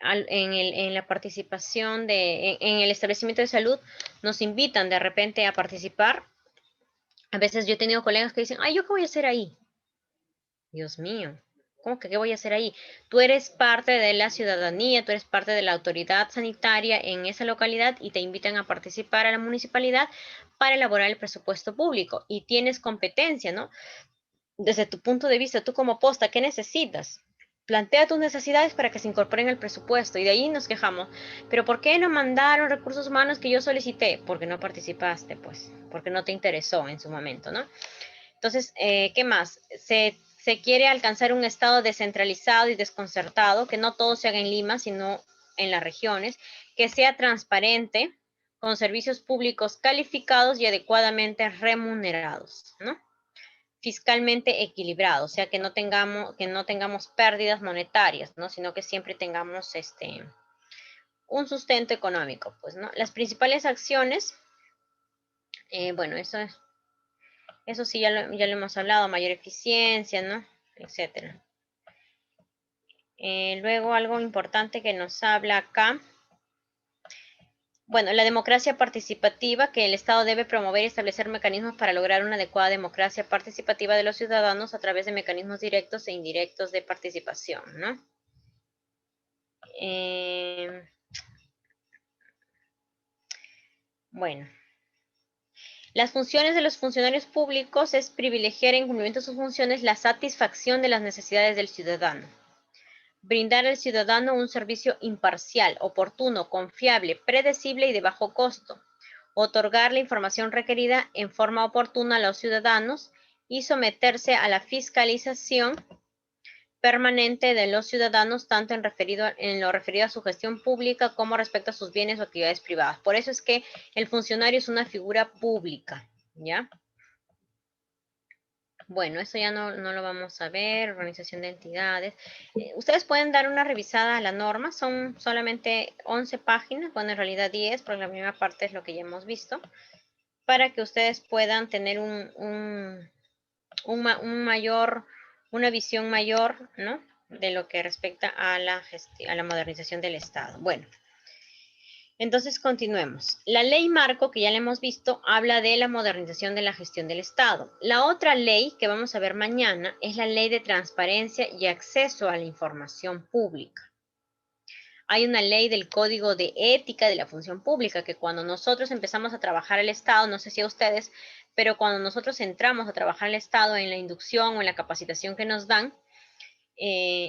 en la participación en el establecimiento de salud, nos invitan de repente a participar. A veces yo he tenido colegas que dicen, ay, ¿yo qué voy a hacer ahí? Dios mío, ¿cómo que qué voy a hacer ahí? Tú eres parte de la ciudadanía, tú eres parte de la autoridad sanitaria en esa localidad y te invitan a participar a la municipalidad para elaborar el presupuesto público y tienes competencia, ¿no? Desde tu punto de vista, tú como posta, ¿qué necesitas? Plantea tus necesidades para que se incorporen al presupuesto y de ahí nos quejamos. Pero ¿por qué no mandaron recursos humanos que yo solicité? Porque no participaste, pues, porque no te interesó en su momento, ¿no? Entonces, ¿qué más? Se quiere alcanzar un estado descentralizado y desconcertado, que no todo se haga en Lima, sino en las regiones, que sea transparente, con servicios públicos calificados y adecuadamente remunerados, ¿no? Fiscalmente equilibrado, o sea, que no tengamos pérdidas monetarias, ¿no? Sino que siempre tengamos un sustento económico, pues, ¿no? Las principales acciones, bueno, eso sí ya lo hemos hablado, mayor eficiencia, ¿no? Etcétera. Luego algo importante que nos habla acá. Bueno, la democracia participativa, que el Estado debe promover y establecer mecanismos para lograr una adecuada democracia participativa de los ciudadanos a través de mecanismos directos e indirectos de participación, ¿no? Bueno, las funciones de los funcionarios públicos es privilegiar en cumplimiento de sus funciones la satisfacción de las necesidades del ciudadano. Brindar al ciudadano un servicio imparcial, oportuno, confiable, predecible y de bajo costo. Otorgar la información requerida en forma oportuna a los ciudadanos y someterse a la fiscalización permanente de los ciudadanos, tanto en lo referido a su gestión pública como respecto a sus bienes o actividades privadas. Por eso es que el funcionario es una figura pública, ¿ya? Bueno, eso ya no lo vamos a ver, organización de entidades. Ustedes pueden dar una revisada a la norma, son solamente 11 páginas, bueno, en realidad 10, porque la primera parte es lo que ya hemos visto, para que ustedes puedan tener una visión mayor, ¿no? De lo que respecta a la modernización del Estado. Bueno, entonces continuemos. La ley marco, que ya la hemos visto, habla de la modernización de la gestión del Estado. La otra ley que vamos a ver mañana es la ley de transparencia y acceso a la información pública. Hay una ley del Código de Ética de la Función Pública que cuando nosotros empezamos a trabajar el Estado, no sé si a ustedes, pero cuando nosotros entramos a trabajar el Estado en la inducción o en la capacitación que nos dan,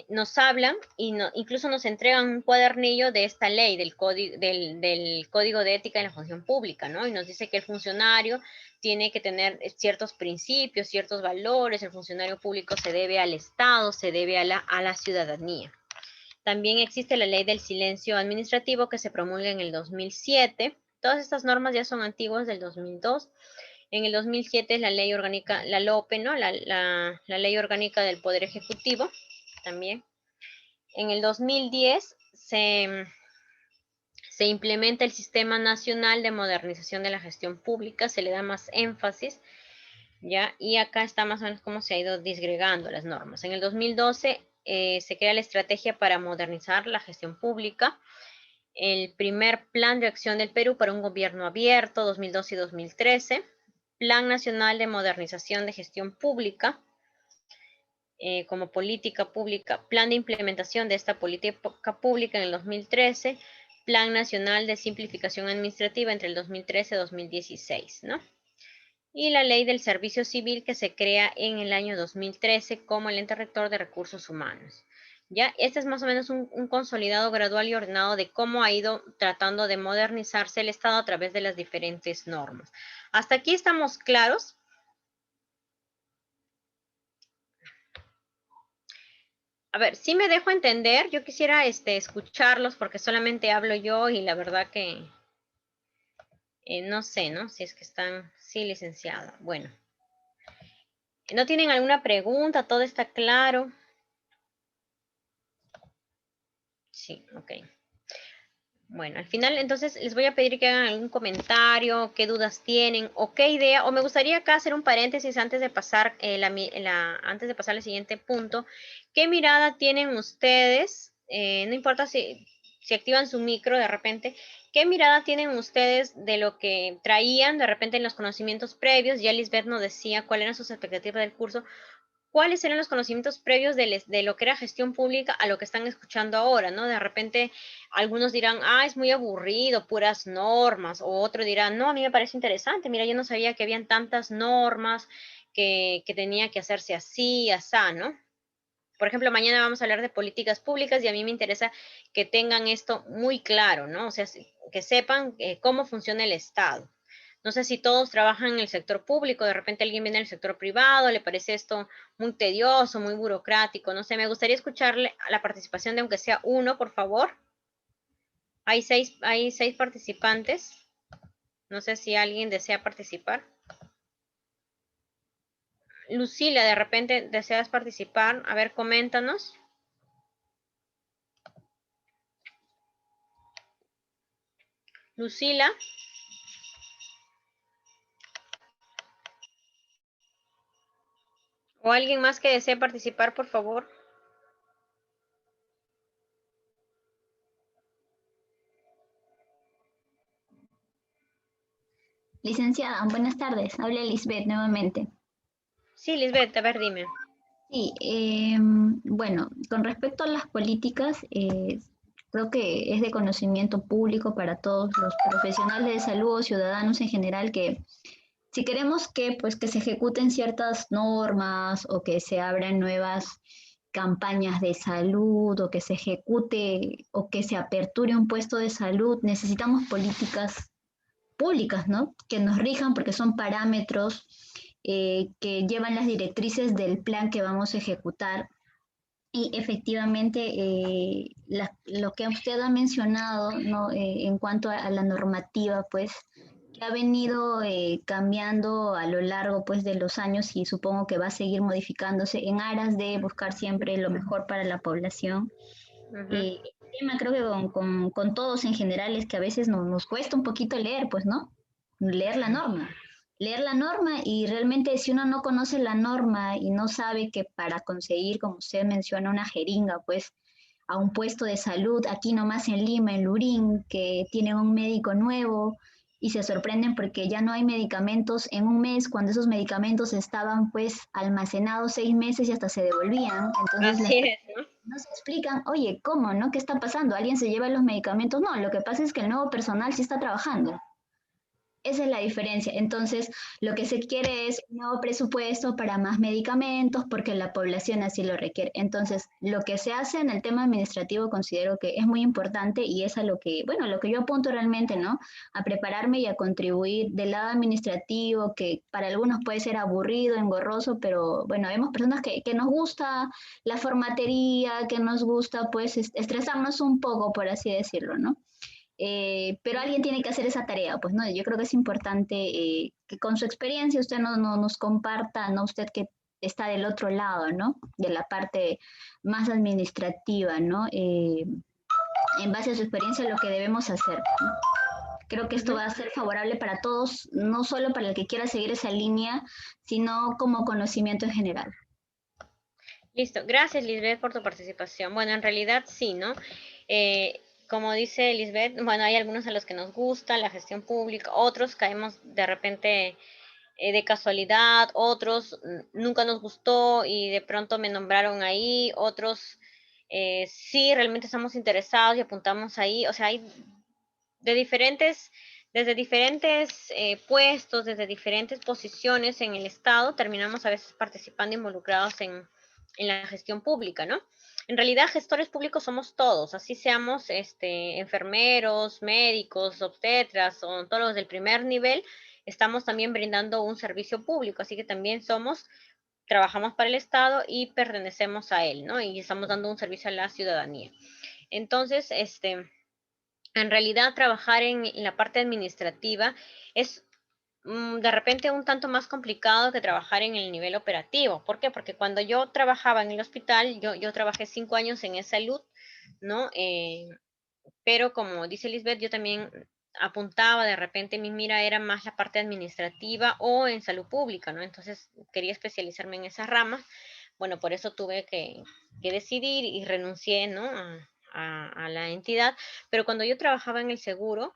nos hablan y incluso nos entregan un cuadernillo de esta ley, del Código de Ética en la Función Pública, ¿no? Y nos dice que el funcionario tiene que tener ciertos principios, ciertos valores, el funcionario público se debe al Estado, se debe a la ciudadanía. También existe la ley del silencio administrativo que se promulga en el 2007. Todas estas normas ya son antiguas del 2002. En el 2007 es la ley orgánica, la LOPE, ¿no? La ley orgánica del Poder Ejecutivo también. En el 2010 se implementa el Sistema Nacional de Modernización de la Gestión Pública, se le da más énfasis, ¿ya? Y acá está más o menos cómo se ha ido disgregando las normas. En el 2012 se crea la estrategia para modernizar la gestión pública, el primer plan de acción del Perú para un gobierno abierto, 2012 y 2013, Plan Nacional de Modernización de Gestión Pública, como política pública, plan de implementación de esta política pública en el 2013, Plan Nacional de Simplificación Administrativa entre el 2013 y 2016, ¿no? Y la Ley del Servicio Civil que se crea en el año 2013 como el ente rector de recursos humanos. ¿Ya? Este es más o menos un consolidado gradual y ordenado de cómo ha ido tratando de modernizarse el Estado a través de las diferentes normas. ¿Hasta aquí estamos claros? A ver, sí me dejo entender, yo quisiera escucharlos porque solamente hablo yo y la verdad que no sé, ¿no? Si es que están, sí, licenciada. Bueno, ¿no tienen alguna pregunta? ¿Todo está claro? Sí, ok. Bueno, al final entonces les voy a pedir que hagan algún comentario, qué dudas tienen o qué idea, o me gustaría acá hacer un paréntesis antes de pasar, antes de pasar al siguiente punto. ¿Qué mirada tienen ustedes? No importa si activan su micro de repente, ¿qué mirada tienen ustedes de lo que traían de repente en los conocimientos previos? Ya Lisbeth nos decía cuáles eran sus expectativas del curso. ¿Cuáles eran los conocimientos previos de lo que era gestión pública a lo que están escuchando ahora, ¿no? De repente algunos dirán, ah, es muy aburrido, puras normas, o otro dirán, no, a mí me parece interesante, mira, yo no sabía que habían tantas normas que tenía que hacerse así, asá, ¿no? Por ejemplo, mañana vamos a hablar de políticas públicas y a mí me interesa que tengan esto muy claro, ¿no? O sea, que sepan cómo funciona el Estado. No sé si todos trabajan en el sector público, de repente alguien viene del sector privado, le parece esto muy tedioso, muy burocrático, no sé, me gustaría escucharle a la participación de aunque sea uno, por favor. Hay seis participantes. No sé si alguien desea participar. Lucila, de repente deseas participar. A ver, coméntanos. Lucila. ¿O alguien más que desee participar, por favor? Licenciada, buenas tardes. Habla Lisbeth nuevamente. Sí, Lisbeth, a ver, dime. Sí, bueno, con respecto a las políticas, creo que es de conocimiento público para todos los profesionales de salud o ciudadanos en general que si queremos que, pues, que se ejecuten ciertas normas o que se abran nuevas campañas de salud o que se ejecute o que se aperture un puesto de salud, necesitamos políticas públicas, ¿no? Que nos rijan porque son parámetros que llevan las directrices del plan que vamos a ejecutar. Y efectivamente, lo que usted ha mencionado, ¿no? En cuanto a la normativa, pues, que ha venido cambiando a lo largo, pues, de los años y supongo que va a seguir modificándose en aras de buscar siempre lo mejor para la población. Ujú. El tema creo que con todos en general es que a veces nos cuesta un poquito leer, pues, ¿no? Leer la norma. Leer la norma y realmente si uno no conoce la norma y no sabe que para conseguir, como usted menciona, una jeringa, pues a un puesto de salud, aquí nomás en Lima, en Lurín, que tienen un médico nuevo y se sorprenden porque ya no hay medicamentos en un mes, cuando esos medicamentos estaban pues almacenados 6 meses y hasta se devolvían. Entonces las Así es, ¿no? no se explican, oye, ¿cómo, no? ¿Qué está pasando? ¿Alguien se lleva los medicamentos? No, lo que pasa es que el nuevo personal sí está trabajando. Esa es la diferencia. Entonces, lo que se quiere es un nuevo presupuesto para más medicamentos porque la población así lo requiere. Entonces, lo que se hace en el tema administrativo considero que es muy importante y es a lo que, bueno, lo que yo apunto realmente, ¿no? A prepararme y a contribuir del lado administrativo, que para algunos puede ser aburrido, engorroso, pero bueno, vemos personas que nos gusta la formatería, que nos gusta pues estresarnos un poco, por así decirlo, ¿no? Pero alguien tiene que hacer esa tarea, pues, ¿no? Yo creo que es importante que con su experiencia usted nos comparta, ¿no? Usted que está del otro lado, ¿no? De la parte más administrativa, ¿no? En base a su experiencia, lo que debemos hacer, ¿no? Creo que esto Ujú. va a ser favorable para todos, no solo para el que quiera seguir esa línea, sino como conocimiento en general. Listo. Gracias, Lisbeth, por tu participación. Bueno, en realidad sí, ¿no? Como dice Lisbeth, bueno, hay algunos a los que nos gusta la gestión pública, otros caemos de repente de casualidad, otros nunca nos gustó y de pronto me nombraron ahí, otros sí realmente estamos interesados y apuntamos ahí, o sea, hay de diferentes, desde diferentes puestos, desde diferentes posiciones en el Estado, terminamos a veces participando involucrados en la gestión pública, ¿no? En realidad, gestores públicos somos todos, así seamos enfermeros, médicos, obstetras, odontólogos del primer nivel, estamos también brindando un servicio público, así que también somos, trabajamos para el Estado y pertenecemos a él, ¿no? Y estamos dando un servicio a la ciudadanía. Entonces, en realidad trabajar en la parte administrativa es de repente un tanto más complicado que trabajar en el nivel operativo. ¿Por qué? Porque cuando yo trabajaba en el hospital, yo trabajé 5 años en salud, ¿no? Pero como dice Lisbeth, yo también apuntaba, de repente mi mira era más la parte administrativa o en salud pública, ¿no? Entonces quería especializarme en esa rama. Bueno, por eso tuve que decidir y renuncié, ¿no? A la entidad. Pero cuando yo trabajaba en el seguro,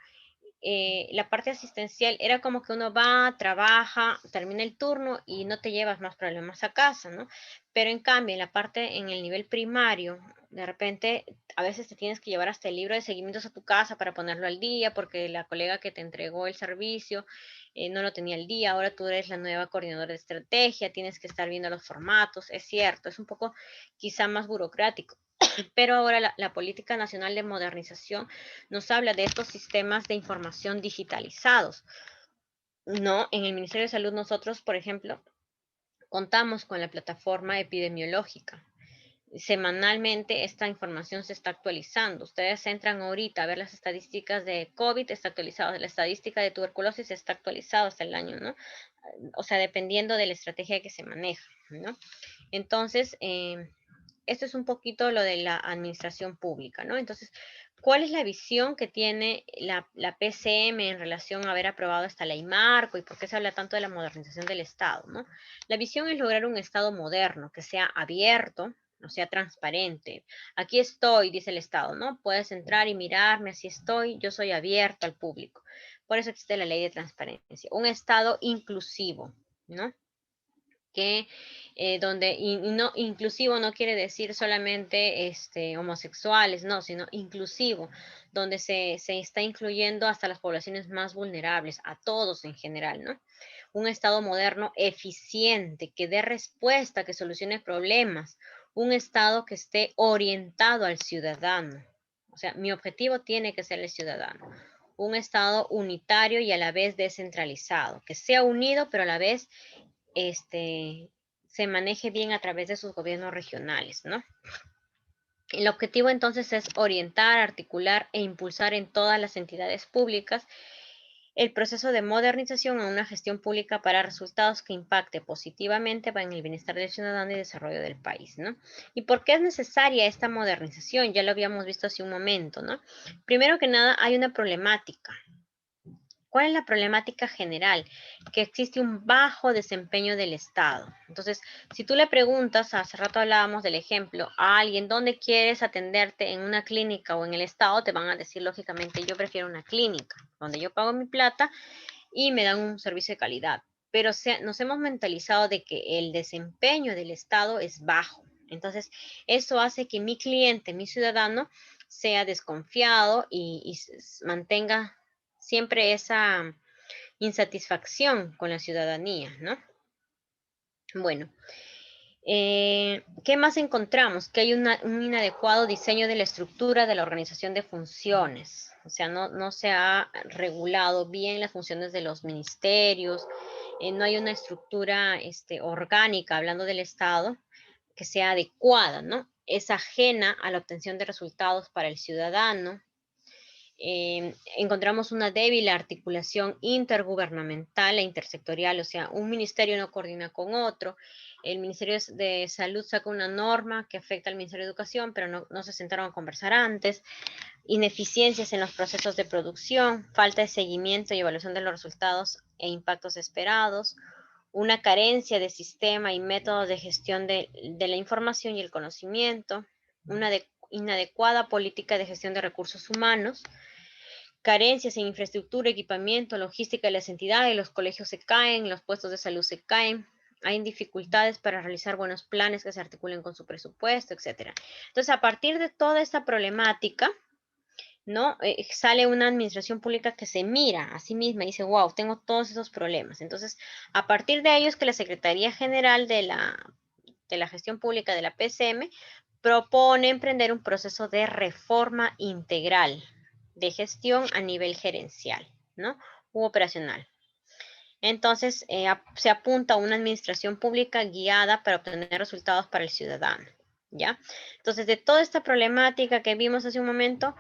la parte asistencial era como que uno va, trabaja, termina el turno y no te llevas más problemas a casa, ¿no? Pero en cambio, en la parte, en el nivel primario, de repente, a veces te tienes que llevar hasta el libro de seguimientos a tu casa para ponerlo al día, porque la colega que te entregó el servicio no lo tenía al día, ahora tú eres la nueva coordinadora de estrategia, tienes que estar viendo los formatos, es cierto, es un poco quizá más burocrático, pero ahora la Política Nacional de Modernización nos habla de estos sistemas de información digitalizados. No, en el Ministerio de Salud nosotros, por ejemplo, contamos con la plataforma epidemiológica. semanalmente esta información se está actualizando. Ustedes entran ahorita a ver las estadísticas de COVID, está actualizado. La estadística de tuberculosis está actualizada hasta el año, ¿no? O sea, dependiendo de la estrategia que se maneja, ¿no? Entonces, esto es un poquito lo de la administración pública, ¿no? Entonces, ¿cuál es la visión que tiene la PCM en relación a haber aprobado esta ley marco y por qué se habla tanto de la modernización del Estado, ¿no? La visión es lograr un Estado moderno, que sea abierto, no sea transparente. Aquí estoy, dice el Estado, ¿no? Puedes entrar y mirarme, así estoy, yo soy abierto al público. Por eso existe la ley de transparencia. Un Estado inclusivo, ¿no? Que donde y no inclusivo no quiere decir solamente homosexuales, no, sino inclusivo, donde se está incluyendo hasta las poblaciones más vulnerables, a todos en general, ¿no? Un Estado moderno eficiente, que dé respuesta, que solucione problemas, un Estado que esté orientado al ciudadano. O sea, mi objetivo tiene que ser el ciudadano. Un Estado unitario y a la vez descentralizado, que sea unido, pero a la vez se maneje bien a través de sus gobiernos regionales, ¿no? El objetivo entonces es orientar, articular e impulsar en todas las entidades públicas el proceso de modernización a una gestión pública para resultados que impacte positivamente en el bienestar del ciudadano y desarrollo del país, ¿no? ¿Y por qué es necesaria esta modernización? Ya lo habíamos visto hace un momento, ¿no? Primero que nada, hay una problemática. ¿Cuál es la problemática general? Que existe un bajo desempeño del Estado. Entonces, si tú le preguntas, hace rato hablábamos del ejemplo, a alguien, ¿dónde quieres atenderte? ¿En una clínica o en el Estado? Te van a decir, lógicamente, yo prefiero una clínica, donde yo pago mi plata y me dan un servicio de calidad. Pero nos hemos mentalizado de que el desempeño del Estado es bajo. Entonces, eso hace que mi cliente, mi ciudadano, sea desconfiado y mantenga siempre esa insatisfacción con la ciudadanía, ¿no? Bueno, ¿qué más encontramos? Que hay un inadecuado diseño de la estructura de la organización de funciones. O sea, no se ha regulado bien las funciones de los ministerios, no hay una estructura orgánica, hablando del Estado, que sea adecuada, ¿no? Es ajena a la obtención de resultados para el ciudadano. Encontramos una débil articulación intergubernamental e intersectorial, o sea, un ministerio no coordina con otro. El Ministerio de Salud saca una norma que afecta al Ministerio de Educación, pero no se sentaron a conversar antes. Ineficiencias en los procesos de producción, falta de seguimiento y evaluación de los resultados e impactos esperados, una carencia de sistema y métodos de gestión de la información y el conocimiento, una inadecuada política de gestión de recursos humanos, carencias en infraestructura, equipamiento, logística de las entidades, los colegios se caen, los puestos de salud se caen, hay dificultades para realizar buenos planes que se articulen con su presupuesto, etcétera. Entonces, a partir de toda esta problemática, ¿no? Sale una administración pública que se mira a sí misma y dice, wow, tengo todos esos problemas. Entonces, a partir de ello es que la Secretaría General de la Gestión Pública de la PCM propone emprender un proceso de reforma integral de gestión a nivel gerencial, ¿no? U operacional. Entonces, se apunta a una administración pública guiada para obtener resultados para el ciudadano, ¿ya? Entonces, de toda esta problemática que vimos hace un momento,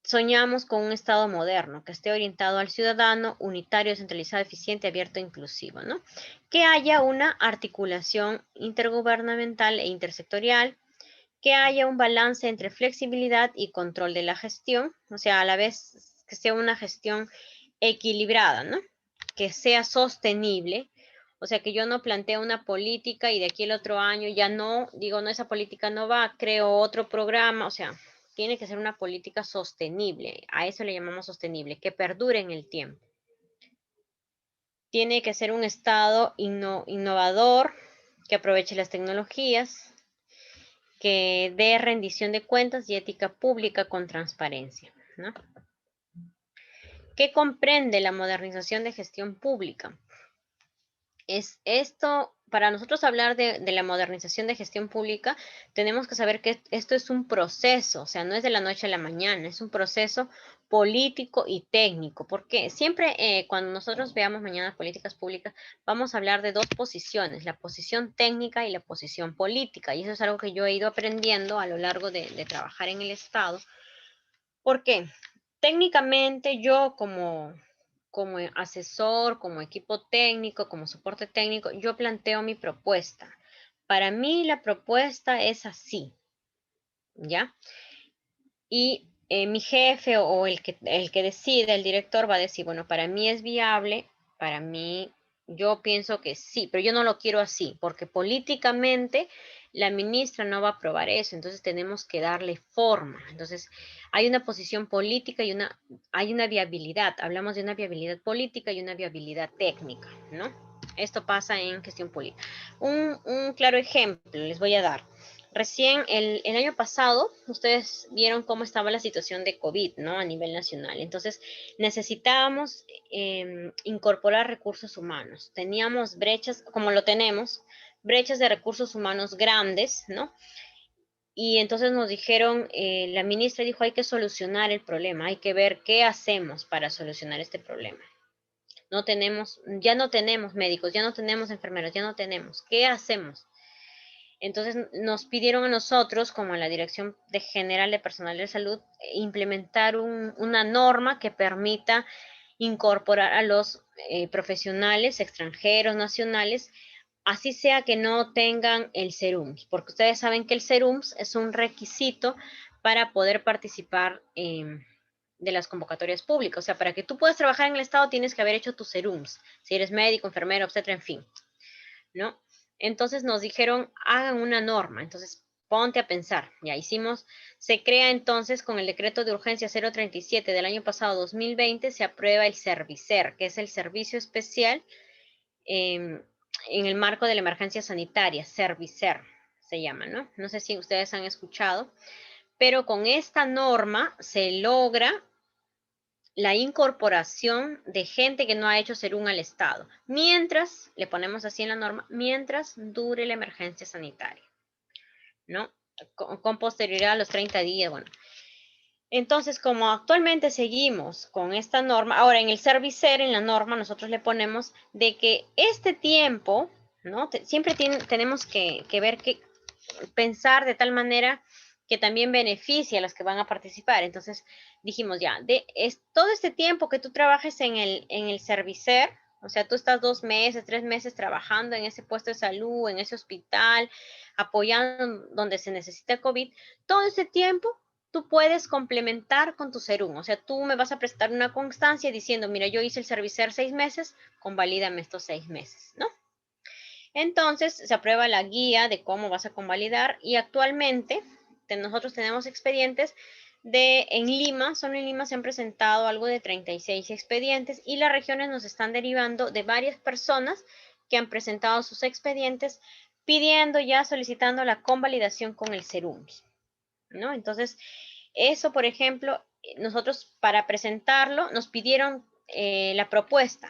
soñamos con un Estado moderno que esté orientado al ciudadano, unitario, centralizado, eficiente, abierto e inclusivo, ¿no? Que haya una articulación intergubernamental e intersectorial, que haya un balance entre flexibilidad y control de la gestión, o sea, a la vez que sea una gestión equilibrada, ¿no? Que sea sostenible, o sea, que yo no planteo una política y de aquí el otro año ya no, digo, no, esa política no va, creo otro programa, o sea, tiene que ser una política sostenible, a eso le llamamos sostenible, que perdure en el tiempo. Tiene que ser un Estado innovador, que aproveche las tecnologías, que dé rendición de cuentas y ética pública con transparencia, ¿no? ¿Qué comprende la modernización de gestión pública? Esto para nosotros hablar de la modernización de gestión pública, tenemos que saber que esto es un proceso, o sea, no es de la noche a la mañana, es un proceso político y técnico, porque siempre cuando nosotros veamos mañana políticas públicas, vamos a hablar de dos posiciones, la posición técnica y la posición política, y eso es algo que yo he ido aprendiendo a lo largo de trabajar en el Estado. ¿Por qué? Técnicamente yo como asesor, como equipo técnico, como soporte técnico, yo planteo mi propuesta. Para mí la propuesta es así, ¿ya? Y mi jefe o el que decide, el director, va a decir, bueno, para mí es viable, para mí yo pienso que sí, pero yo no lo quiero así, porque políticamente la ministra no va a aprobar eso, entonces tenemos que darle forma. Entonces, hay una posición política y hay una viabilidad, hablamos de una viabilidad política y una viabilidad técnica, ¿no? Esto pasa en gestión política. Un claro ejemplo les voy a dar. Recién el año pasado, ustedes vieron cómo estaba la situación de COVID, ¿no? A nivel nacional. Entonces, necesitábamos incorporar recursos humanos. Teníamos brechas, como lo tenemos, brechas de recursos humanos grandes, ¿no? Y entonces nos dijeron, la ministra dijo, hay que solucionar el problema, hay que ver qué hacemos para solucionar este problema. Ya no tenemos médicos, ya no tenemos enfermeros, ya no tenemos. ¿Qué hacemos? Entonces nos pidieron a nosotros, como a la Dirección General de Personal de Salud, implementar una norma que permita incorporar a los profesionales extranjeros, nacionales, así sea que no tengan el SERUMS, porque ustedes saben que el SERUMS es un requisito para poder participar de las convocatorias públicas. O sea, para que tú puedas trabajar en el Estado tienes que haber hecho tu SERUMS, si eres médico, enfermero, obstetra, en fin. ¿No? Entonces nos dijeron, hagan una norma. Entonces, ponte a pensar. Ya hicimos, se crea entonces con el decreto de urgencia 037 del año pasado, 2020, se aprueba el Servicer, que es el servicio especial en el marco de la emergencia sanitaria, Servicer se llama, ¿no? No sé si ustedes han escuchado, pero con esta norma se logra la incorporación de gente que no ha hecho serum al Estado, mientras, le ponemos así en la norma, mientras dure la emergencia sanitaria, ¿no? Con posterioridad a los 30 días, bueno. Entonces, como actualmente seguimos con esta norma, ahora en el Servicer, en la norma, nosotros le ponemos de que este tiempo, ¿no? Siempre tenemos que ver que pensar de tal manera que también beneficie a los que van a participar. Entonces dijimos ya, todo este tiempo que tú trabajes en el Servicer, o sea, tú estás 2 meses, 3 meses trabajando en ese puesto de salud, en ese hospital, apoyando donde se necesita COVID, todo ese tiempo tú puedes complementar con tu serum. O sea, tú me vas a prestar una constancia diciendo, mira, yo hice el Servicer 6 meses, convalídame estos 6 meses, ¿no? Entonces se aprueba la guía de cómo vas a convalidar y actualmente nosotros tenemos expedientes en Lima, solo en Lima se han presentado algo de 36 expedientes y las regiones nos están derivando de varias personas que han presentado sus expedientes pidiendo ya, solicitando la convalidación con el SERUMS, ¿no? Entonces, eso, por ejemplo, nosotros para presentarlo nos pidieron la propuesta.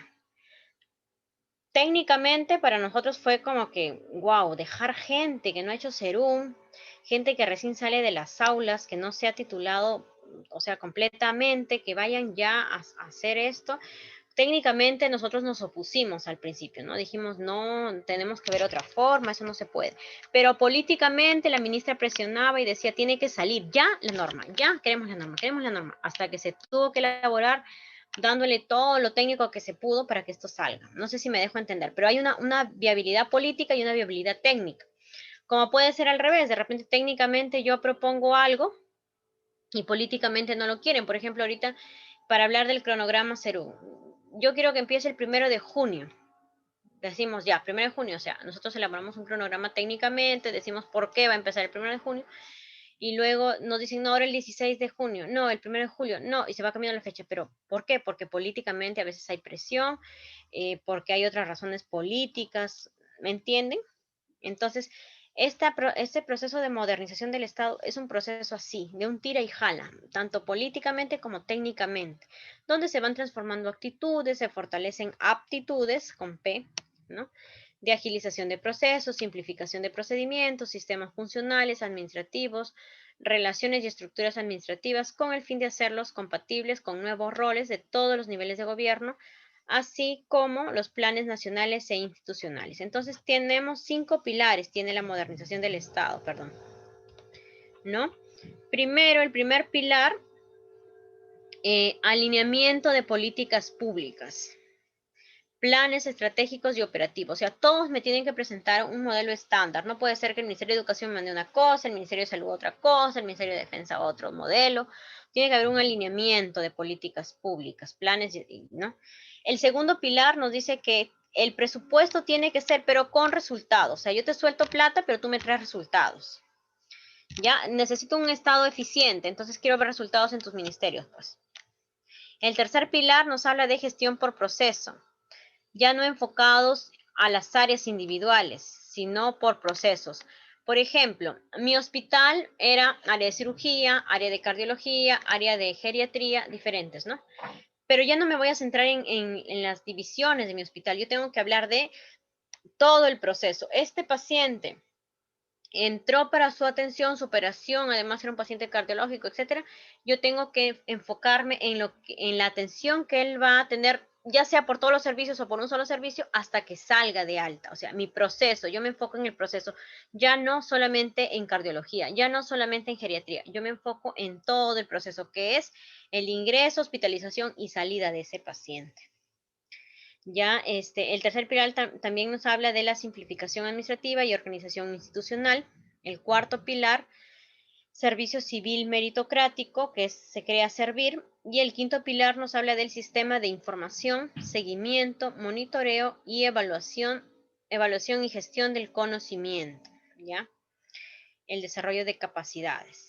Técnicamente para nosotros fue como que, wow, dejar gente que no ha hecho serum, gente que recién sale de las aulas, que no se ha titulado, o sea, completamente, que vayan ya a hacer esto. Técnicamente nosotros nos opusimos al principio, ¿no? Dijimos, no, tenemos que ver otra forma, eso no se puede. Pero políticamente la ministra presionaba y decía, tiene que salir ya la norma, ya queremos la norma, hasta que se tuvo que elaborar dándole todo lo técnico que se pudo para que esto salga. No sé si me dejo entender, pero hay una viabilidad política y una viabilidad técnica. Como puede ser al revés, de repente técnicamente yo propongo algo y políticamente no lo quieren. Por ejemplo, ahorita para hablar del cronograma Cerú, yo quiero que empiece el 1 de junio. Decimos ya, 1 de junio, o sea, nosotros elaboramos un cronograma técnicamente, decimos por qué va a empezar el 1 de junio, y luego nos dicen, no, ahora el 16 de junio, no, el 1 de julio, no, y se va cambiando la fecha. ¿Pero por qué? Porque políticamente a veces hay presión, porque hay otras razones políticas, ¿me entienden? Entonces, este proceso de modernización del Estado es un proceso así, de un tira y jala, tanto políticamente como técnicamente, donde se van transformando actitudes, se fortalecen aptitudes con P, ¿no? de agilización de procesos, simplificación de procedimientos, sistemas funcionales, administrativos, relaciones y estructuras administrativas con el fin de hacerlos compatibles con nuevos roles de todos los niveles de gobierno, así como los planes nacionales e institucionales. Entonces tenemos 5 pilares, tiene la modernización del Estado, perdón, ¿no? Primero, el primer pilar, alineamiento de políticas públicas, planes estratégicos y operativos. O sea, todos me tienen que presentar un modelo estándar. No puede ser que el Ministerio de Educación me mande una cosa, el Ministerio de Salud otra cosa, el Ministerio de Defensa otro modelo. Tiene que haber un alineamiento de políticas públicas, planes, ¿no? El segundo pilar nos dice que el presupuesto tiene que ser, pero con resultados. O sea, yo te suelto plata, pero tú me traes resultados. Ya, necesito un Estado eficiente, entonces quiero ver resultados en tus ministerios, pues. El tercer pilar nos habla de gestión por proceso, ya no enfocados a las áreas individuales, sino por procesos. Por ejemplo, mi hospital era área de cirugía, área de cardiología, área de geriatría, diferentes, ¿no? Pero ya no me voy a centrar en las divisiones de mi hospital, yo tengo que hablar de todo el proceso. Este paciente entró para su atención, su operación, además era un paciente cardiológico, etcétera, yo tengo que enfocarme en la atención que él va a tener, ya sea por todos los servicios o por un solo servicio, hasta que salga de alta. O sea, mi proceso, yo me enfoco en el proceso, ya no solamente en cardiología, ya no solamente en geriatría, yo me enfoco en todo el proceso que es el ingreso, hospitalización y salida de ese paciente. Ya, el tercer pilar también nos habla de la simplificación administrativa y organización institucional. El cuarto pilar, servicio civil meritocrático, que se crea servir. Y el quinto pilar nos habla del sistema de información, seguimiento, monitoreo y evaluación y gestión del conocimiento, ¿ya? El desarrollo de capacidades.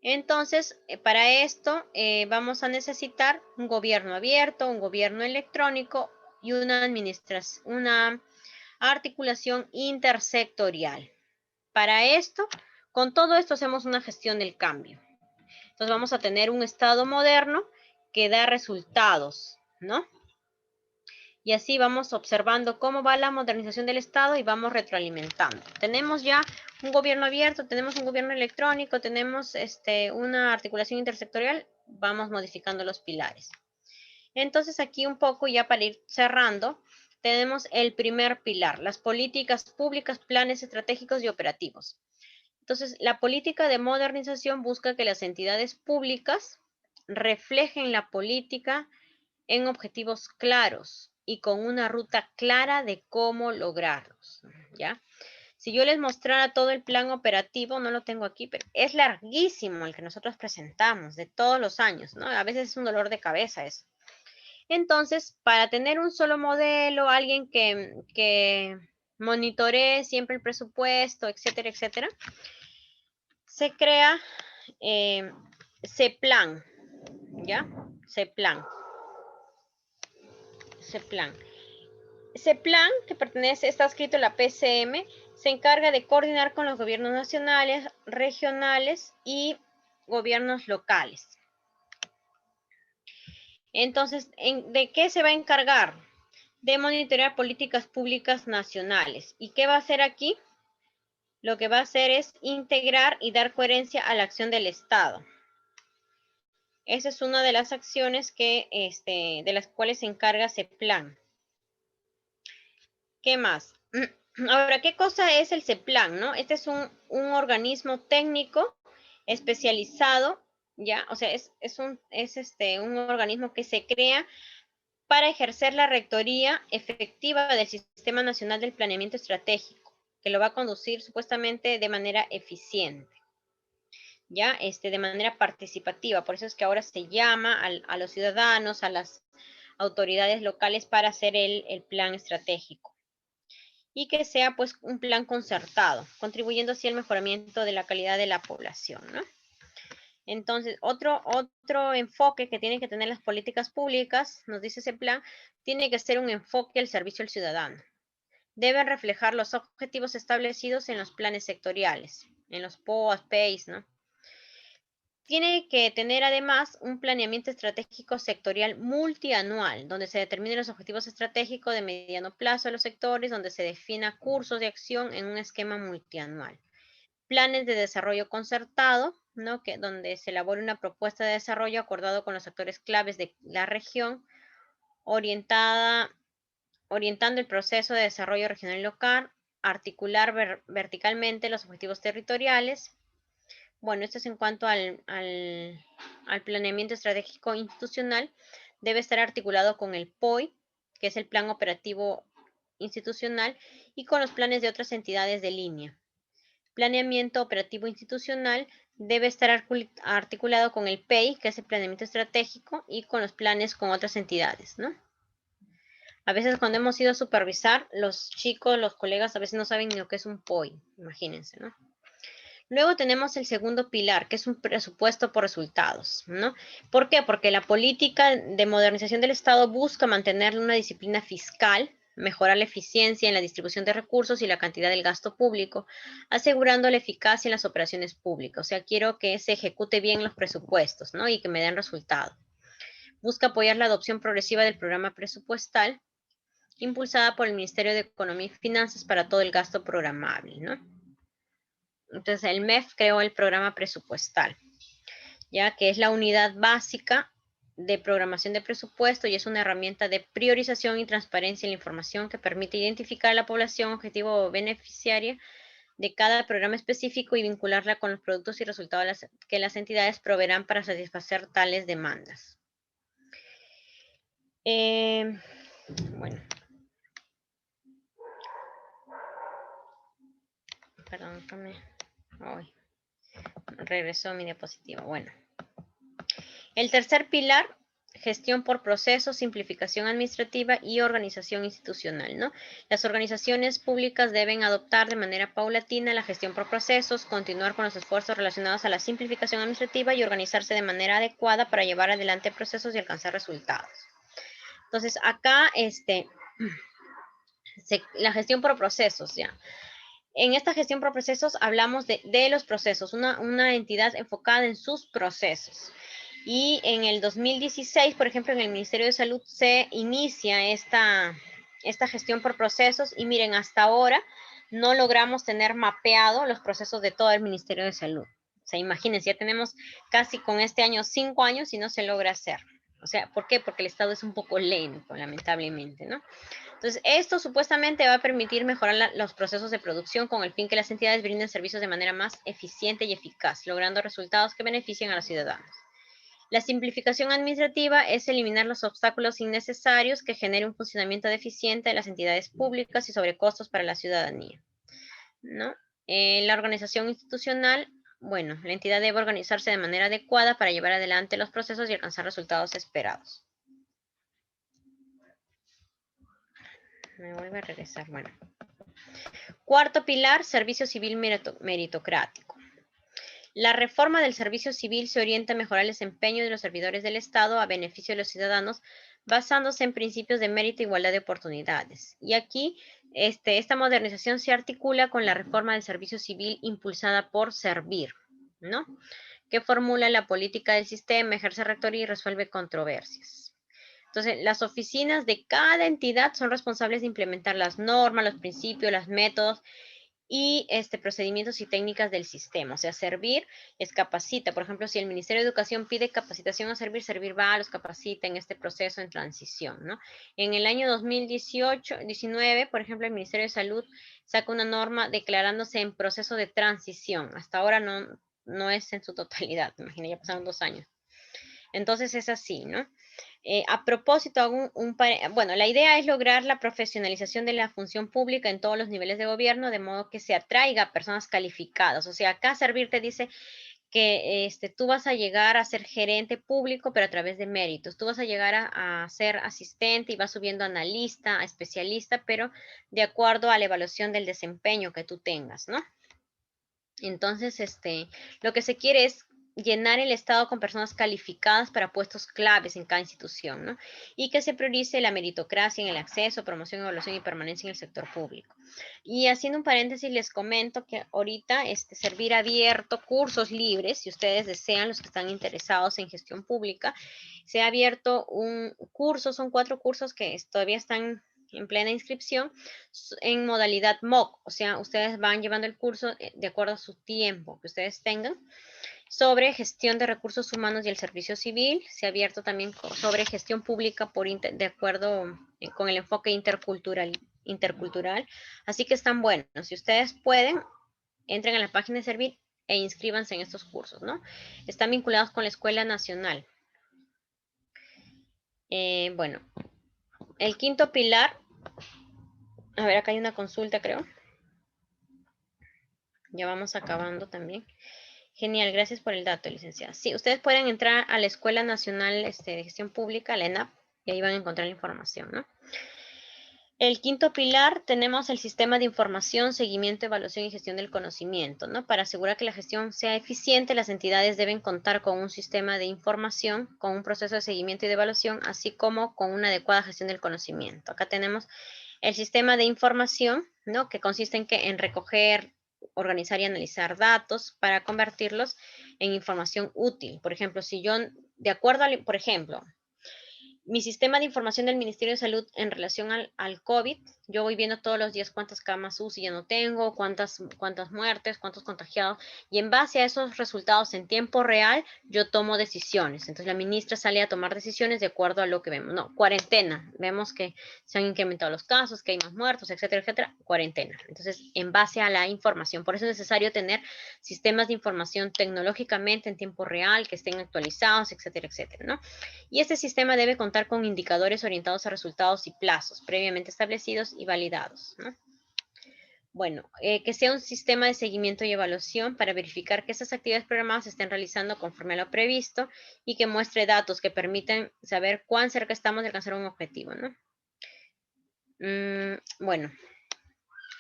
Entonces, para esto vamos a necesitar un gobierno abierto, un gobierno electrónico y una articulación intersectorial. Para esto, con todo esto hacemos una gestión del cambio. Entonces vamos a tener un Estado moderno que da resultados, ¿no? Y así vamos observando cómo va la modernización del Estado y vamos retroalimentando. Tenemos ya un gobierno abierto, tenemos un gobierno electrónico, tenemos una articulación intersectorial, vamos modificando los pilares. Entonces aquí un poco ya para ir cerrando, tenemos el primer pilar, las políticas públicas, planes estratégicos y operativos. Entonces, la política de modernización busca que las entidades públicas reflejen la política en objetivos claros y con una ruta clara de cómo lograrlos, ¿ya? Si yo les mostrara todo el plan operativo, no lo tengo aquí, pero es larguísimo el que nosotros presentamos de todos los años, ¿no? A veces es un dolor de cabeza eso. Entonces, para tener un solo modelo, alguien que monitoree siempre el presupuesto, etcétera, etcétera, se crea CEPLAN, ¿ya? CEPLAN. CEPLAN. CEPLAN, que está escrito en la PCM, se encarga de coordinar con los gobiernos nacionales, regionales y gobiernos locales. Entonces, ¿de qué se va a encargar? De monitorear políticas públicas nacionales. ¿Y qué va a hacer aquí? Lo que va a hacer es integrar y dar coherencia a la acción del Estado. Esa es una de las acciones de las cuales se encarga CEPLAN. ¿Qué más? Ahora, ¿qué cosa es el CEPLAN, no? Este es un organismo técnico especializado, ¿ya? O sea, es un organismo que se crea para ejercer la rectoría efectiva del Sistema Nacional del Planeamiento Estratégico, que lo va a conducir supuestamente de manera eficiente, ¿ya? De manera participativa. Por eso es que ahora se llama a los ciudadanos, a las autoridades locales para hacer el plan estratégico. Y que sea pues un plan concertado, contribuyendo así al mejoramiento de la calidad de la población, ¿no? Entonces, otro enfoque que tienen que tener las políticas públicas, nos dice ese plan, tiene que ser un enfoque al servicio al ciudadano. Deben reflejar los objetivos establecidos en los planes sectoriales, en los POAS, PEIS, ¿no? Tiene que tener además un planeamiento estratégico sectorial multianual, donde se determinen los objetivos estratégicos de mediano plazo de los sectores, donde se defina cursos de acción en un esquema multianual. Planes de desarrollo concertado, ¿no? Donde se elabore una propuesta de desarrollo acordado con los actores claves de la región, orientando el proceso de desarrollo regional y local, articular verticalmente los objetivos territoriales. Bueno, esto es en cuanto al planeamiento estratégico institucional. Debe estar articulado con el POI, que es el Plan Operativo Institucional, y con los planes de otras entidades de línea. Planeamiento operativo institucional debe estar articulado con el PEI, que es el planeamiento estratégico, y con los planes con otras entidades, ¿no? A veces cuando hemos ido a supervisar, los chicos, los colegas, a veces no saben ni lo que es un POI, imagínense, ¿no? Luego tenemos el segundo pilar, que es un presupuesto por resultados, ¿no? ¿Por qué? Porque la política de modernización del Estado busca mantener una disciplina fiscal, mejorar la eficiencia en la distribución de recursos y la cantidad del gasto público, asegurando la eficacia en las operaciones públicas. O sea, quiero que se ejecute bien los presupuestos, ¿no? Y que me den resultados. Busca apoyar la adopción progresiva del programa presupuestal, impulsada por el Ministerio de Economía y Finanzas para todo el gasto programable, ¿no? Entonces, el MEF creó el programa presupuestal, ya que es la unidad básica de programación de presupuesto y es una herramienta de priorización y transparencia en la información que permite identificar a la población objetivo o beneficiaria de cada programa específico y vincularla con los productos y resultados que las entidades proveerán para satisfacer tales demandas. Bueno, perdón, hoy regresó mi diapositiva. Bueno, el tercer pilar, gestión por procesos, simplificación administrativa y organización institucional, ¿no? Las organizaciones públicas deben adoptar de manera paulatina la gestión por procesos, continuar con los esfuerzos relacionados a la simplificación administrativa y organizarse de manera adecuada para llevar adelante procesos y alcanzar resultados. Entonces, acá, la gestión por procesos, ¿ya? En esta gestión por procesos hablamos de los procesos, una entidad enfocada en sus procesos. Y en el 2016, por ejemplo, en el Ministerio de Salud se inicia esta gestión por procesos y miren, hasta ahora no logramos tener mapeado los procesos de todo el Ministerio de Salud. O sea, imagínense, ya tenemos casi con este año 5 años y no se logra hacer. O sea, ¿por qué? Porque el Estado es un poco lento, lamentablemente, ¿no? Entonces, esto supuestamente va a permitir mejorar los procesos de producción con el fin que las entidades brinden servicios de manera más eficiente y eficaz, logrando resultados que beneficien a los ciudadanos. La simplificación administrativa es eliminar los obstáculos innecesarios que generen un funcionamiento deficiente de las entidades públicas y sobrecostos para la ciudadanía, ¿no? La organización institucional, bueno, la entidad debe organizarse de manera adecuada para llevar adelante los procesos y alcanzar resultados esperados. Me vuelve a regresar, bueno. Cuarto pilar, servicio civil meritocrático. La reforma del servicio civil se orienta a mejorar el desempeño de los servidores del Estado a beneficio de los ciudadanos, basándose en principios de mérito e igualdad de oportunidades. Y aquí, esta modernización se articula con la reforma del servicio civil impulsada por Servir, ¿no? Que formula la política del sistema, ejerce rectoría y resuelve controversias. Entonces, las oficinas de cada entidad son responsables de implementar las normas, los principios, los métodos y procedimientos y técnicas del sistema. O sea, Servir les capacita. Por ejemplo, si el Ministerio de Educación pide capacitación a Servir, Servir va, los capacita en este proceso en transición, ¿no? En el año 2018-19, por ejemplo, el Ministerio de Salud saca una norma declarándose en proceso de transición. Hasta ahora no es en su totalidad, imagina, ya pasaron 2 años. Entonces es así, ¿no? A propósito, bueno, la idea es lograr la profesionalización de la función pública en todos los niveles de gobierno, de modo que se atraiga a personas calificadas. O sea, acá Servir te dice que tú vas a llegar a ser gerente público, pero a través de méritos. Tú vas a llegar a ser asistente y vas subiendo a analista, a especialista, pero de acuerdo a la evaluación del desempeño que tú tengas, ¿no? Entonces, lo que se quiere es llenar el estado con personas calificadas para puestos claves en cada institución, ¿no? Y que se priorice la meritocracia en el acceso, promoción, evaluación y permanencia en el sector público. Y haciendo un paréntesis, les comento que ahorita Servir ha abierto cursos libres, si ustedes desean, los que están interesados en gestión pública, se ha abierto un curso, son 4 cursos que todavía están en plena inscripción en modalidad MOOC, o sea, ustedes van llevando el curso de acuerdo a su tiempo que ustedes tengan sobre gestión de recursos humanos y el servicio civil. Se ha abierto también sobre gestión pública de acuerdo con el enfoque intercultural. Así que están buenos. Si ustedes pueden, entren a la página de Servir e inscríbanse en estos cursos, ¿no? Están vinculados con la Escuela Nacional. Bueno, el quinto pilar, a ver, acá hay una consulta, creo. Ya vamos acabando también. Genial, gracias por el dato, licenciada. Sí, ustedes pueden entrar a la Escuela Nacional de Gestión Pública, la ENAP, y ahí van a encontrar la información, ¿no? El quinto pilar, tenemos el sistema de información, seguimiento, evaluación y gestión del conocimiento, ¿no? Para asegurar que la gestión sea eficiente, las entidades deben contar con un sistema de información, con un proceso de seguimiento y de evaluación, así como con una adecuada gestión del conocimiento. Acá tenemos el sistema de información, ¿no? Que consiste en recoger, organizar y analizar datos para convertirlos en información útil. Por ejemplo, si yo, de acuerdo a, por ejemplo, mi sistema de información del Ministerio de Salud en relación al COVID, yo voy viendo todos los días cuántas camas UCI ya no tengo, cuántas muertes, cuántos contagiados, y en base a esos resultados en tiempo real, yo tomo decisiones. Entonces la ministra sale a tomar decisiones de acuerdo a lo que vemos. No, cuarentena, vemos que se han incrementado los casos, que hay más muertos, etcétera, etcétera, cuarentena. Entonces, en base a la información, por eso es necesario tener sistemas de información tecnológicamente en tiempo real, que estén actualizados, etcétera, etcétera, ¿no? Y este sistema debe contar con indicadores orientados a resultados y plazos previamente establecidos y validados, ¿no? Bueno, que sea un sistema de seguimiento y evaluación para verificar que estas actividades programadas se estén realizando conforme a lo previsto y que muestre datos que permitan saber cuán cerca estamos de alcanzar un objetivo, ¿no? Bueno,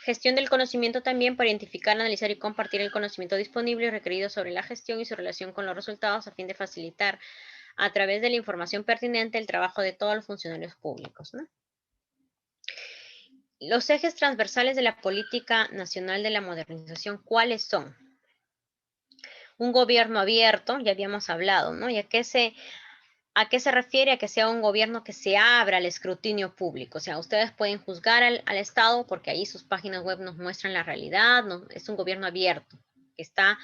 gestión del conocimiento también para identificar, analizar y compartir el conocimiento disponible y requerido sobre la gestión y su relación con los resultados a fin de facilitar a través de la información pertinente el trabajo de todos los funcionarios públicos, ¿no? Los ejes transversales de la política nacional de la modernización, ¿cuáles son? Un gobierno abierto, ya habíamos hablado, ¿no? ¿Y a qué se refiere? A que sea un gobierno que se abra al escrutinio público. O sea, ustedes pueden juzgar al Estado porque ahí sus páginas web nos muestran la realidad, ¿no? Es un gobierno abierto, que está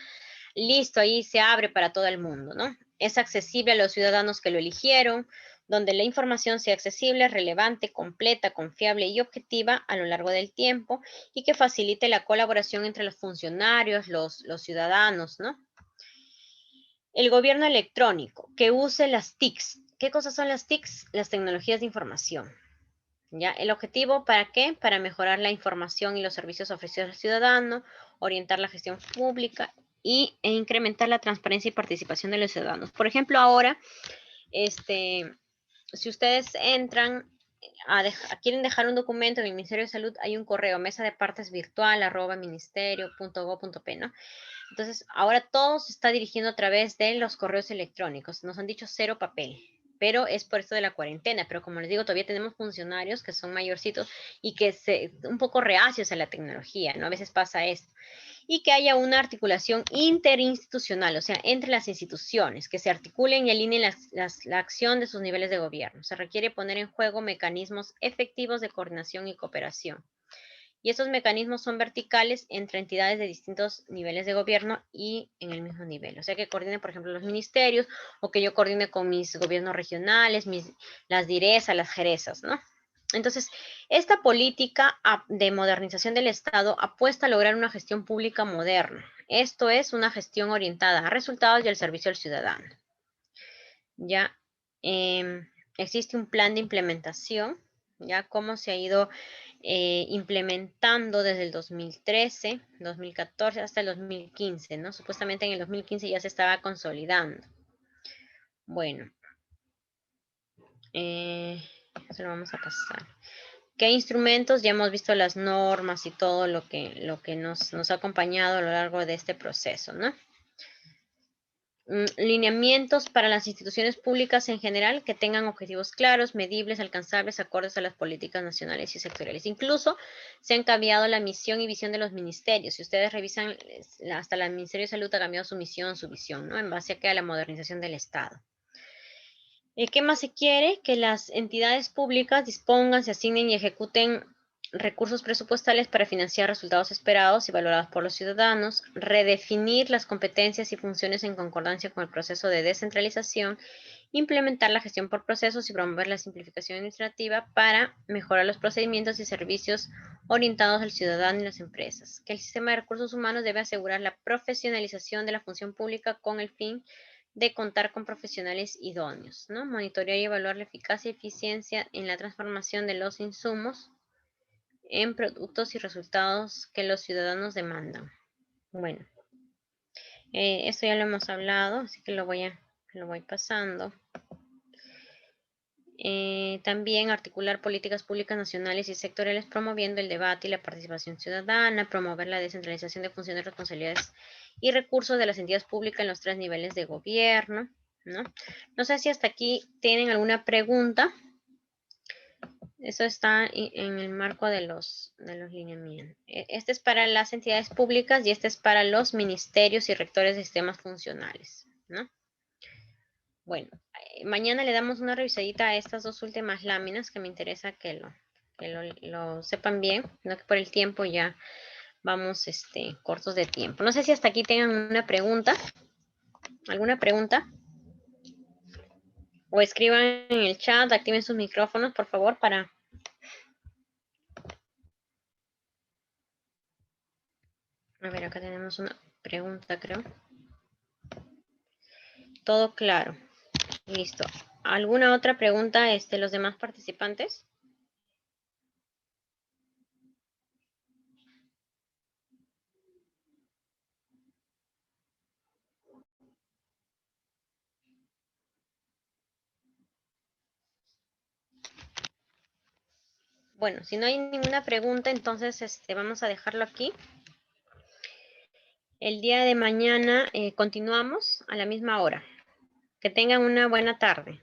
listo, ahí se abre para todo el mundo, ¿no? Es accesible a los ciudadanos que lo eligieron, donde la información sea accesible, relevante, completa, confiable y objetiva a lo largo del tiempo y que facilite la colaboración entre los funcionarios, los ciudadanos, ¿no? El gobierno electrónico, que use las TICs. ¿Qué cosas son las TICs? Las tecnologías de información. ¿Ya? El objetivo, ¿para qué? Para mejorar la información y los servicios ofrecidos al ciudadano, orientar la gestión pública e incrementar la transparencia y participación de los ciudadanos. Por ejemplo, ahora, si ustedes entran quieren dejar un documento en el Ministerio de Salud, hay un correo, mesa de partes virtual, @ministerio.gov.p, ¿no? Entonces, ahora todo se está dirigiendo a través de los correos electrónicos. Nos han dicho cero papel, pero es por esto de la cuarentena. Pero como les digo, todavía tenemos funcionarios que son mayorcitos y que un poco reacios a la tecnología, ¿no? A veces pasa esto. Y que haya una articulación interinstitucional, o sea, entre las instituciones, que se articulen y alineen la acción de sus niveles de gobierno. Se requiere poner en juego mecanismos efectivos de coordinación y cooperación. Y estos mecanismos son verticales entre entidades de distintos niveles de gobierno y en el mismo nivel. O sea, que coordine, por ejemplo, los ministerios o que yo coordine con mis gobiernos regionales, las direzas, las jerezas, ¿no? Entonces, esta política de modernización del Estado apuesta a lograr una gestión pública moderna. Esto es una gestión orientada a resultados y al servicio al ciudadano. Ya existe un plan de implementación, ya cómo se ha ido implementando desde el 2013, 2014 hasta el 2015, ¿no? Supuestamente en el 2015 ya se estaba consolidando. Bueno, eso lo vamos a pasar. ¿Qué instrumentos? Ya hemos visto las normas y todo lo que nos ha acompañado a lo largo de este proceso, ¿no? lineamientos para las instituciones públicas en general que tengan objetivos claros, medibles, alcanzables, acordes a las políticas nacionales y sectoriales. Incluso se han cambiado la misión y visión de los ministerios. Si ustedes revisan, hasta el Ministerio de Salud ha cambiado su misión, su visión, ¿no? En base a la modernización del Estado. ¿Qué más se quiere? Que las entidades públicas dispongan, se asignen y ejecuten recursos presupuestales para financiar resultados esperados y valorados por los ciudadanos, redefinir las competencias y funciones en concordancia con el proceso de descentralización, implementar la gestión por procesos y promover la simplificación administrativa para mejorar los procedimientos y servicios orientados al ciudadano y las empresas. Que el sistema de recursos humanos debe asegurar la profesionalización de la función pública con el fin de contar con profesionales idóneos, ¿no? Monitorear y evaluar la eficacia y eficiencia en la transformación de los insumos en productos y resultados que los ciudadanos demandan. Bueno, esto ya lo hemos hablado, así que lo voy pasando. También articular políticas públicas nacionales y sectoriales promoviendo el debate y la participación ciudadana, promover la descentralización de funciones, responsabilidades y recursos de las entidades públicas en los 3 niveles de gobierno, ¿no? No sé si hasta aquí tienen alguna pregunta. Eso está en el marco de los lineamientos. Este es para las entidades públicas y este es para los ministerios y rectores de sistemas funcionales, ¿no? Bueno, mañana le damos una revisadita a estas 2 últimas láminas que me interesa que lo sepan bien, no que por el tiempo ya vamos cortos de tiempo. No sé si hasta aquí tengan una pregunta, alguna pregunta. O escriban en el chat, activen sus micrófonos, por favor, para... A ver, acá tenemos una pregunta, creo. Todo claro. Listo. ¿Alguna otra pregunta, los demás participantes? Bueno, si no hay ninguna pregunta, entonces vamos a dejarlo aquí. El día de mañana continuamos a la misma hora. Que tengan una buena tarde.